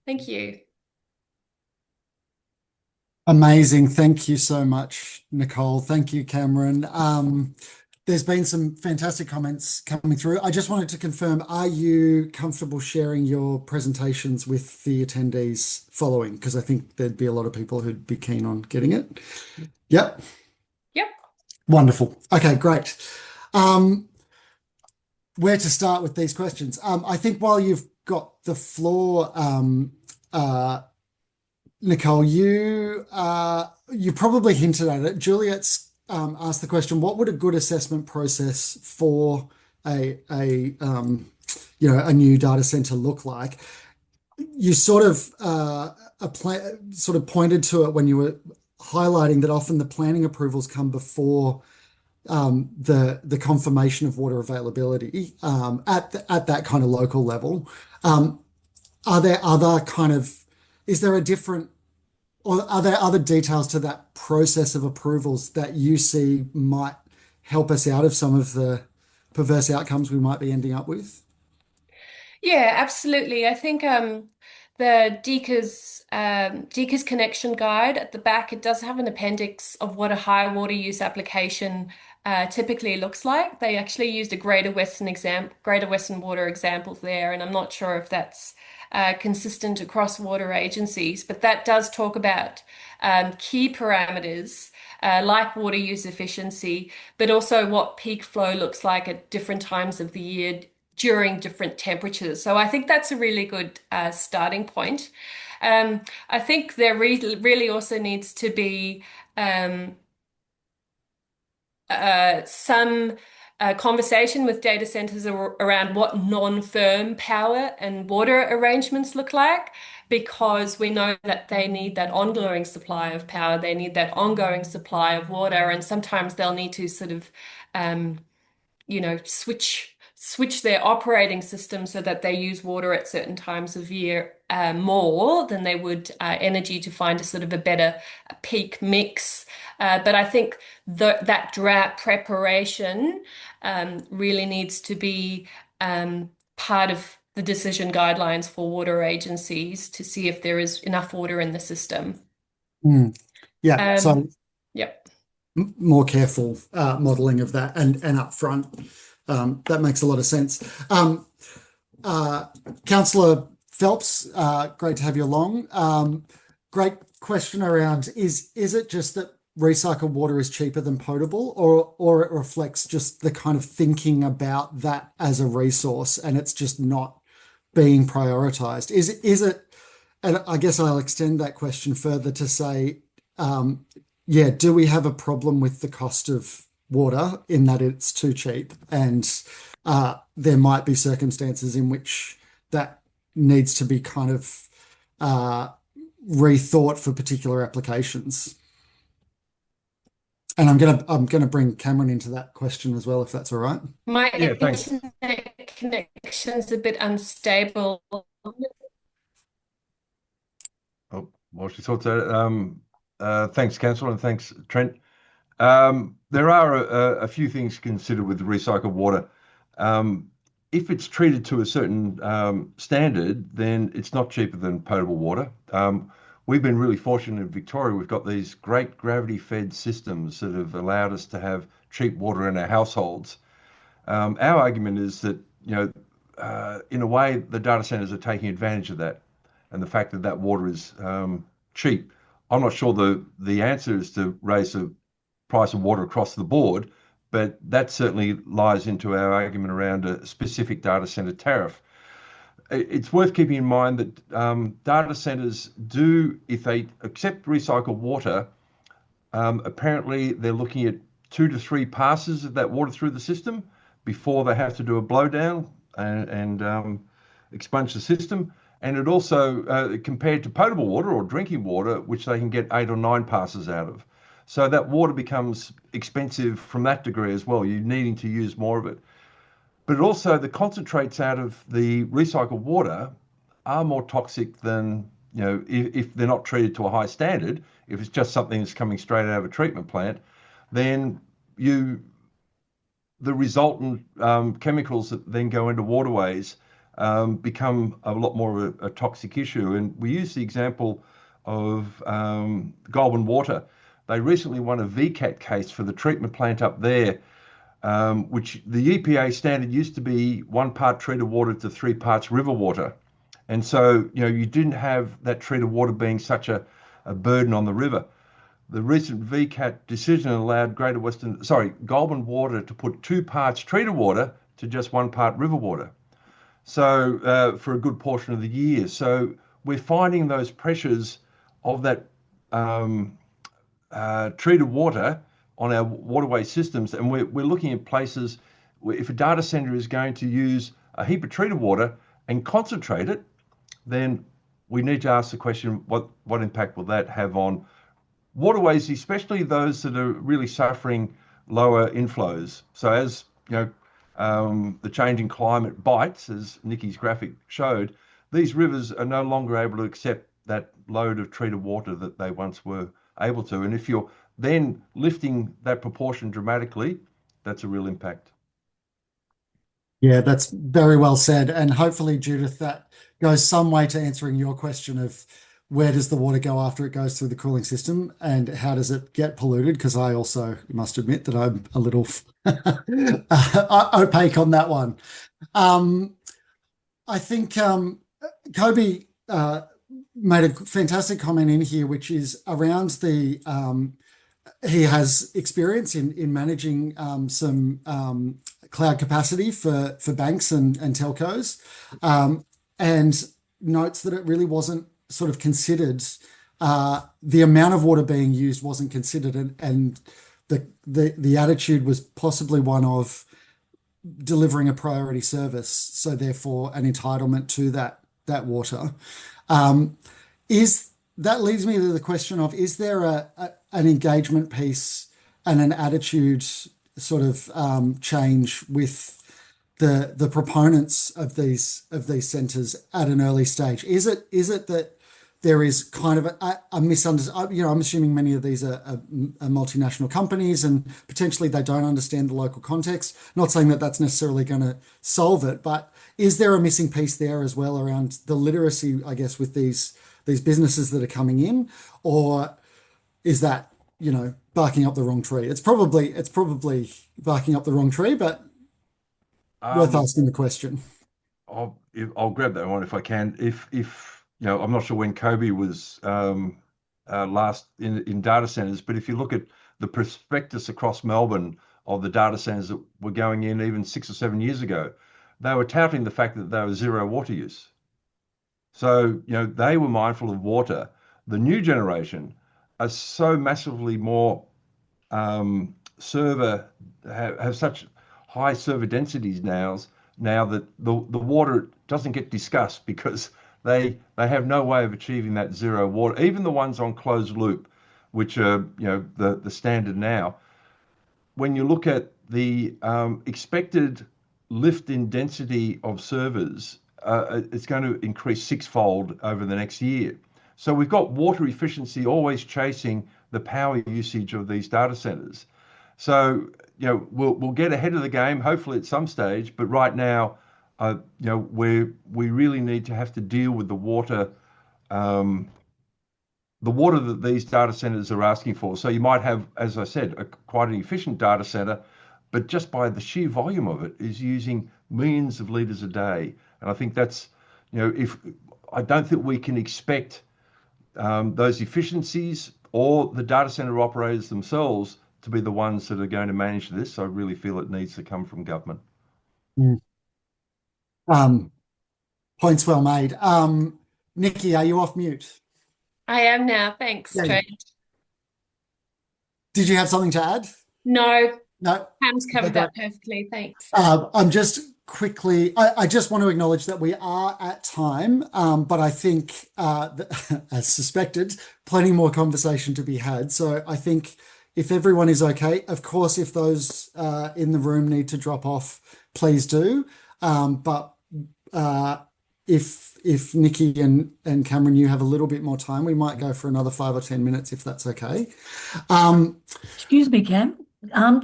Thank you. Amazing. Thank you so much, Nicole. Thank you, Cameron. There's been some fantastic comments coming through. I just wanted to confirm, are you comfortable sharing your presentations with the attendees following? Because I think there'd be a lot of people who'd be keen on getting it. Yep. Yep. Wonderful. Okay, great. Where to start with these questions? I think while you've got the floor, Nicole, you probably hinted at it. Juliet's asked the question: what would a good assessment process for a new data center look like? you sort of sort of pointed to it when you were highlighting that often the planning approvals come before the confirmation of water availability at that kind of local level. Are there other kind of is there a different or are there other details to that process of approvals that you see might help us out of some of the perverse outcomes we might be ending up with? Yeah, absolutely. I think the Deca's connection guide at the back, it does have an appendix of what a high water use application typically looks like. They actually used a Greater Western Water example there, and I'm not sure if that's consistent across water agencies, but that does talk about key parameters like water use efficiency, but also what peak flow looks like at different times of the year during different temperatures. So I think that's a really good starting point. I think there really also needs to be some conversation with data centers around what non-firm power and water arrangements look like, because we know that they need that ongoing supply of power, they need that ongoing supply of water, and sometimes they'll need to sort of switch their operating system so that they use water at certain times of year more than they would energy to find a sort of a better peak mix. But I think that drought preparation really needs to be part of the decision guidelines for water agencies to see if there is enough water in the system. Mm. Yeah, Um, so yep. more careful modeling of that and upfront. That makes a lot of sense. Councillor Phelps, great to have you along. Great question around is it just that recycled water is cheaper than potable, or it reflects just the kind of thinking about that as a resource and it's just not being prioritized? Is it, and I guess I'll extend that question further to say, yeah, do we have a problem with the cost of water in that it's too cheap? And there might be circumstances in which that needs to be kind of rethought for particular applications. And I'm gonna bring Cameron into that question as well, if that's all right. My Yeah, thanks. internet connection's a bit unstable. Oh, while she sorts out, thanks, Councillor, and thanks, Trent. There are a few things considered with recycled water. If it's treated to a certain standard, then it's not cheaper than potable water. We've been really fortunate in Victoria. We've got these great gravity-fed systems that have allowed us to have cheap water in our households. Our argument is that, in a way, the data centers are taking advantage of that, and the fact that that water is cheap. I'm not sure the answer is to raise the price of water across the board, but that certainly lies into our argument around a specific data center tariff. It's worth keeping in mind that data centers do, if they accept recycled water, apparently they're looking at 2 to 3 passes of that water through the system before they have to do a blowdown and expunge the system. And it also, compared to potable water or drinking water, which they can get 8 or 9 passes out of. So that water becomes expensive from that degree as well. You're needing to use more of it. But also the concentrates out of the recycled water are more toxic than, if they're not treated to a high standard. If it's just something that's coming straight out of a treatment plant, then the resultant chemicals that then go into waterways become a lot more of a toxic issue. And we use the example of Goulburn Water. They recently won a VCAT case for the treatment plant up there, which the EPA standard used to be 1 part treated water to 3 parts river water. And so, you didn't have that treated water being such a burden on the river. The recent VCAT decision allowed Goulburn Water to put 2 parts treated water to just 1 part river water. So for a good portion of the year. So we're finding those pressures of that treated water on our waterway systems, and we're looking at places where if a data center is going to use a heap of treated water and concentrate it, then we need to ask the question, what impact will that have on waterways, especially those that are really suffering lower inflows? So as you know, the changing climate bites, as Nikki's graphic showed, these rivers are no longer able to accept that load of treated water that they once were able to. And if you're then lifting that proportion dramatically, that's a real impact. Yeah, that's very well said. And hopefully, Judith, that goes some way to answering your question of where does the water go after it goes through the cooling system and how does it get polluted? Because I also must admit that I'm a little opaque on that one. I think Kobe made a fantastic comment in here, which is around he has experience in managing some cloud capacity for banks and telcos, and notes that it really wasn't sort of considered. The amount of water being used wasn't considered, and the attitude was possibly one of delivering a priority service, so therefore an entitlement to that water. Is that leads me to the question of, is there an engagement piece and an attitude sort of change with the proponents of these centres at an early stage? Is it that there is kind of a misunderstanding? You know, I'm assuming many of these are multinational companies and potentially they don't understand the local context. Not saying that that's necessarily going to solve it, but is there a missing piece there as well around the literacy, I guess, with these businesses that are coming in, or is that, you know, barking up the wrong tree? It's probably barking up the wrong tree, but worth asking the question. I'll grab that one if I can. If you know, I'm not sure when Kobe was last in data centers, but if you look at the prospectus across Melbourne of the data centers that were going in even 6 or 7 years ago, they were touting the fact that they were zero water use. So, you know, they were mindful of water. The new generation are so massively more have such high server densities now that the water doesn't get discussed because they have no way of achieving that zero water. Even the ones on closed loop, which are, you know, the standard now. When you look at the expected lift in density of servers, it's going to increase sixfold over the next year. So we've got water efficiency always chasing the power usage of these data centers. So, you know, we'll get ahead of the game, hopefully at some stage, but right now, you know, we really need to have to deal with the water that these data centers are asking for. So you might have, as I said, quite an efficient data center, but just by the sheer volume of it is using millions of litres a day. And I think that's, you know, I don't think we can expect those efficiencies or the data center operators themselves to be the ones that are going to manage this. I really feel it needs to come from government. Points well made. Nikki, are you off mute? I am now. Thanks, Yeah. Trent. Did you have something to add? No, No. Pam's covered Okay, that perfectly. Thanks. I'm just quickly, I just want to acknowledge that we are at time, but I think, as suspected, plenty more conversation to be had. So I think if everyone is okay, of course, if those in the room need to drop off, please do. But if Nikki and Cameron, you have a little bit more time, we might go for another 5 or 10 minutes if that's okay. Excuse me, Cam.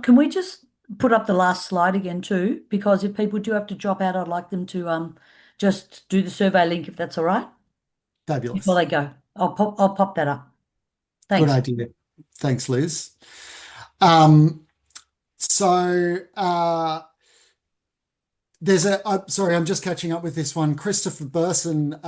Can we just put up the last slide again too? Because if people do have to drop out, I'd like them to just do the survey link if that's all right Fabulous. before they go. I'll pop that up. Good Thanks. idea. Thanks, Liz. So sorry, I'm just catching up with this one. Christopher Burson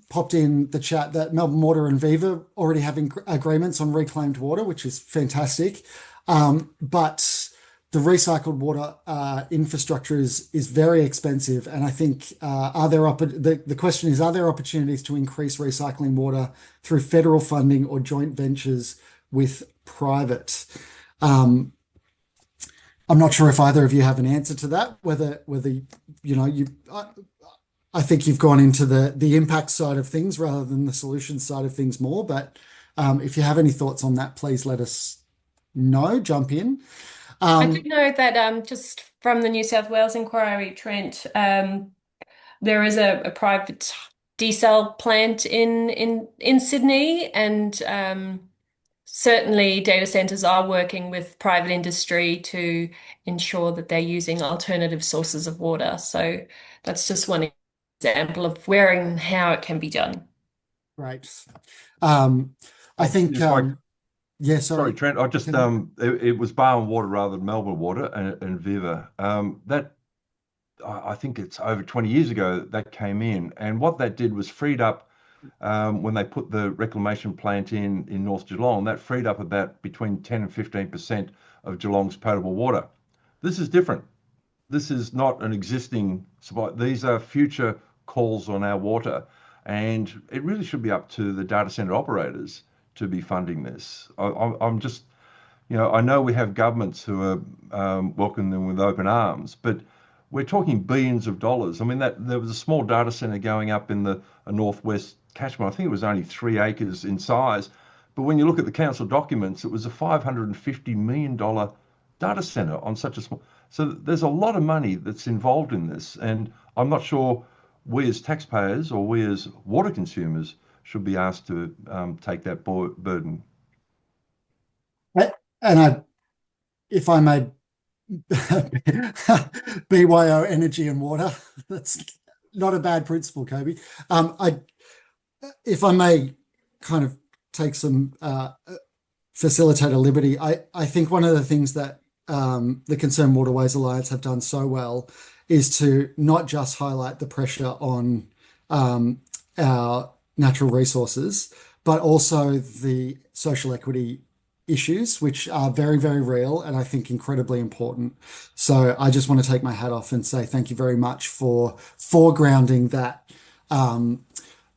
popped in the chat that Melbourne Water and Viva already have agreements on reclaimed water, which is fantastic. But the recycled water infrastructure is very expensive, and I think the question is, are there opportunities to increase recycling water through federal funding or joint ventures with private? I'm not sure if either of you have an answer to that. Whether you know I think you've gone into the impact side of things rather than the solution side of things more. But if you have any thoughts on that, please let us know. Jump in. I do Um, know that just from the New South Wales inquiry, Trent, there is a private desal plant in Sydney, and certainly data centers are working with private industry to ensure that they're using alternative sources of water. So that's just one example of where and how it can be done. Great. Um, I Oh, think, if I yeah, sorry, sorry. Trent, I just Can- it was Barwon Water rather than Melbourne Water and Viva. That I think it's over 20 years ago that came in, and what that did was freed up when they put the reclamation plant in North Geelong. That freed up about between 10 and 15% of Geelong's potable water. This is different. This is not an existing supply. These are future calls on our water, and it really should be up to the data center operators to be funding this. I'm just, I know we have governments who are welcoming them with open arms, but we're talking billions of dollars. I mean, that there was a small data center going up in the northwest catchment. I think it was only 3 acres in size, but when you look at the council documents, it was a $550 million data center on such a small. So there's a lot of money that's involved in this, and I'm not sure we as taxpayers or we as water consumers should be asked to take that burden. and if I may, BYO energy and water. That's not a bad principle, Kobe. If I may kind of take some facilitator liberty, I think one of the things that the Concerned Waterways Alliance have done so well is to not just highlight the pressure on our natural resources, but also the social equity issues, which are very, very real and I think incredibly important. So I just want to take my hat off and say thank you very much for foregrounding that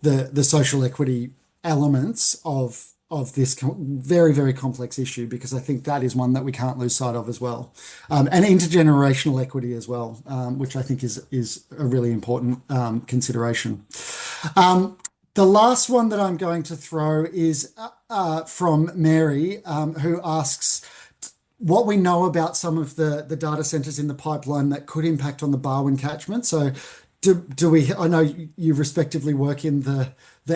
the social equity elements of this very, very complex issue, because I think that is one that we can't lose sight of as well. And intergenerational equity as well, which I think is a really important consideration. The last one that I'm going to throw is from Mary, who asks what we know about some of the data centers in the pipeline that could impact on the Barwon catchment. So do we, I know you respectively work in the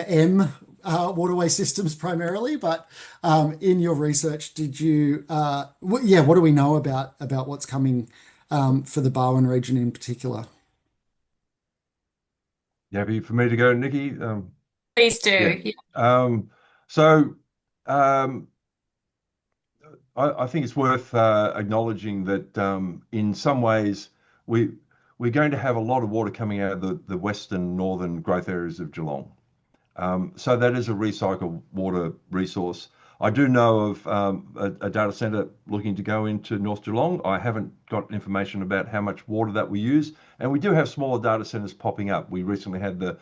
M waterway systems primarily, but in your research, did you, what do we know about what's coming for the Barwon region in particular? You happy for me to go, Nikki? Please Yeah. do. Yeah. So um, I think it's worth acknowledging that in some ways we we're going to have a lot of water coming out of the western northern growth areas of Geelong. So that is a recycled water resource. I do know of a data centre looking to go into North Geelong. I haven't got information about how much water that we use, and we do have smaller data centres popping up. We recently had the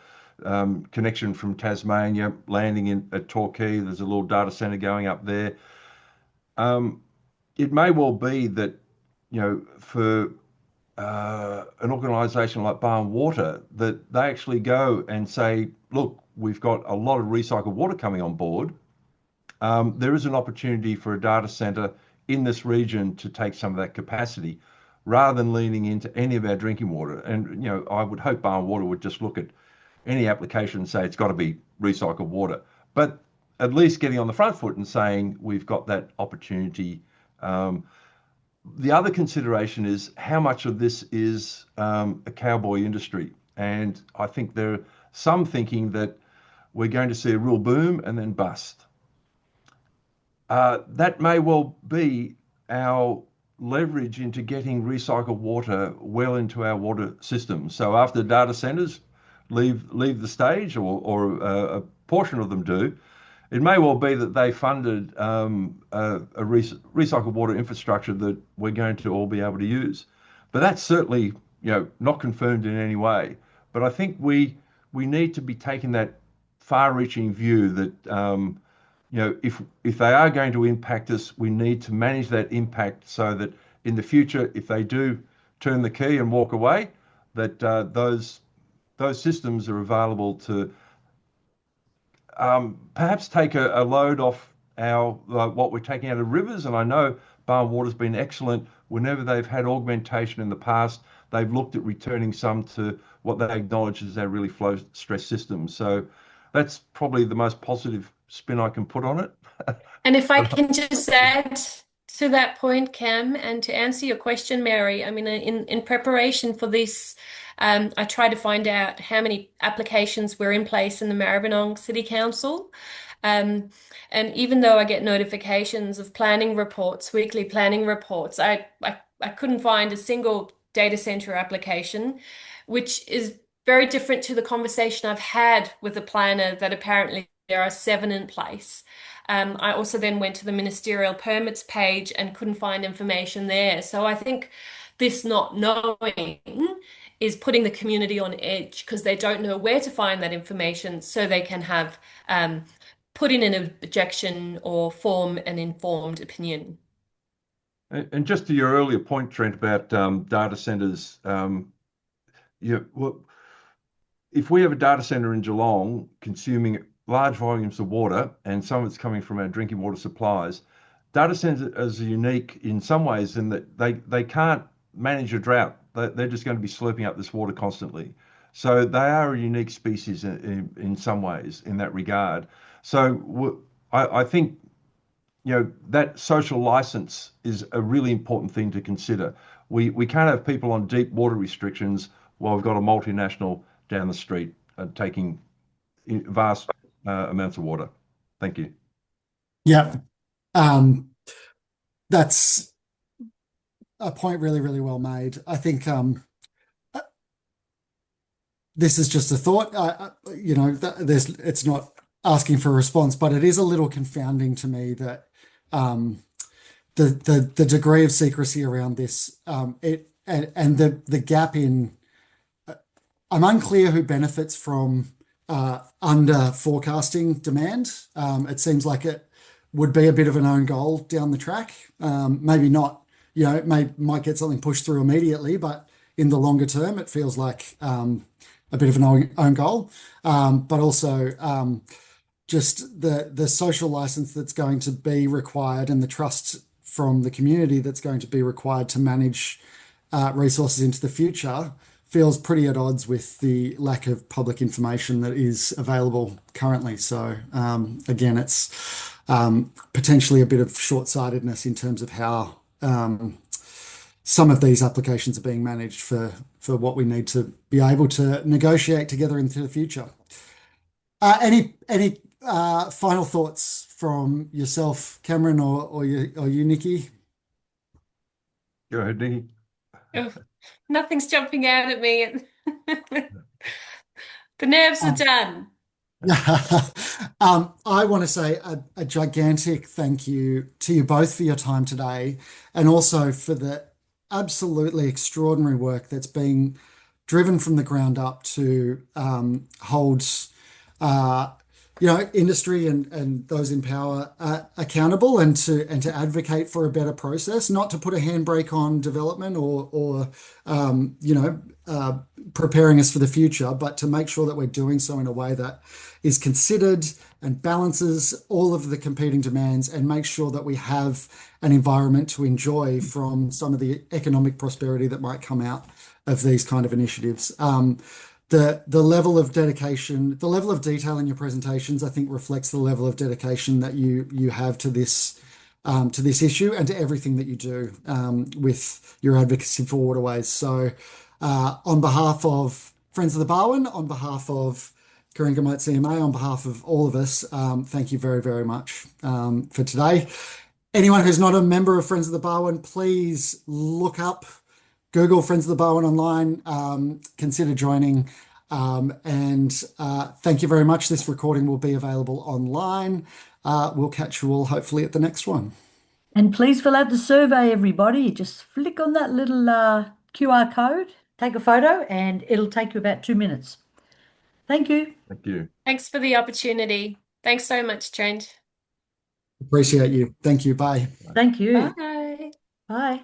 connection from Tasmania landing in at Torquay. There's a little data centre going up there. It may well be that, for an organisation like Barwon Water, that they actually go and say, look, we've got a lot of recycled water coming on board. There is an opportunity for a data centre in this region to take some of that capacity rather than leaning into any of our drinking water. And, I would hope Barwon Water would just look at any application and say it's got to be recycled water. But at least getting on the front foot and saying we've got that opportunity. The other consideration is how much of this is a cowboy industry. And I think there are some thinking that we're going to see a real boom and then bust. That may well be our leverage into getting recycled water well into our water system. So after data centers leave the stage, or a portion of them do, it may well be that they funded a recycled water infrastructure that we're going to all be able to use. But that's certainly, not confirmed in any way. But I think we need to be taking that far-reaching view that if they are going to impact us, we need to manage that impact so that in the future, if they do turn the key and walk away, that those those systems are available to perhaps take a load off our what we're taking out of rivers. And I know Barwon Water's been excellent whenever they've had augmentation in the past. They've looked at returning some to what they acknowledge as our really flow stress systems. So that's probably the most positive spin I can put on it. And if I can just add to that point, Cam, and to answer your question, Mary, I mean, in preparation for this, I tried to find out how many applications were in place in the Maribyrnong City Council. And even though I get notifications of planning reports, weekly planning reports, I couldn't find a single data center application, which is very different to the conversation I've had with the planner that apparently there are 7 in place. I also then went to the ministerial permits page and couldn't find information there. So I think this not knowing is putting the community on edge because they don't know where to find that information so they can have put in an objection or form an informed opinion. And just to your earlier point, Trent, about data centres, well, if we have a data centre in Geelong consuming large volumes of water, and some of it's coming from our drinking water supplies, data centres are unique in some ways in that they can't manage a drought. They're just going to be slurping up this water constantly. So they are a unique species in some ways in that regard. So I think that social license is a really important thing to consider. We can't have people on deep water restrictions while we've got a multinational down the street taking vast amounts of water. Thank you. Yeah, that's a point really, really well made. I think this is just a thought. It's not asking for a response, but it is a little confounding to me that the degree of secrecy around this, and the gap in. I'm unclear who benefits from under forecasting demand. It seems like it would be a bit of an own goal down the track. Maybe not, it might get something pushed through immediately, but in the longer term, it feels like a bit of an own goal. But also just the social license that's going to be required and the trust from the community that's going to be required to manage resources into the future feels pretty at odds with the lack of public information that is available currently. So again, it's potentially a bit of short-sightedness in terms of how some of these applications are being managed for what we need to be able to negotiate together into the future. Any final thoughts from yourself, Cameron, or you, Nikki? Go ahead, Nikki. Oh, nothing's jumping out at me. The nerves are done. I want to say a gigantic thank you to you both for your time today, and also for the absolutely extraordinary work that's being driven from the ground up to hold industry and those in power accountable, and to advocate for a better process, not to put a handbrake on development or preparing us for the future, but to make sure that we're doing so in a way that is considered and balances all of the competing demands and makes sure that we have an environment to enjoy from some of the economic prosperity that might come out of these kind of initiatives. The level of dedication, the level of detail in your presentations, I think reflects the level of dedication that you have to this issue and to everything that you do with your advocacy for waterways. So on behalf of Friends of the Barwon, on behalf of Karinga CMA, on behalf of all of us, thank you very, very much for today. Anyone who's not a member of Friends of the Barwon, please look up Google Friends of the Barwon online, consider joining, and thank you very much. This recording will be available online. We'll catch you all hopefully at the next one. And please fill out the survey, everybody. Just flick on that little QR code, take a photo, and it'll take you about 2 minutes. Thank you. Thank you. Thanks for the opportunity. Thanks so much, Trent. Appreciate you. Thank you. Bye. Thank you. Bye. Bye.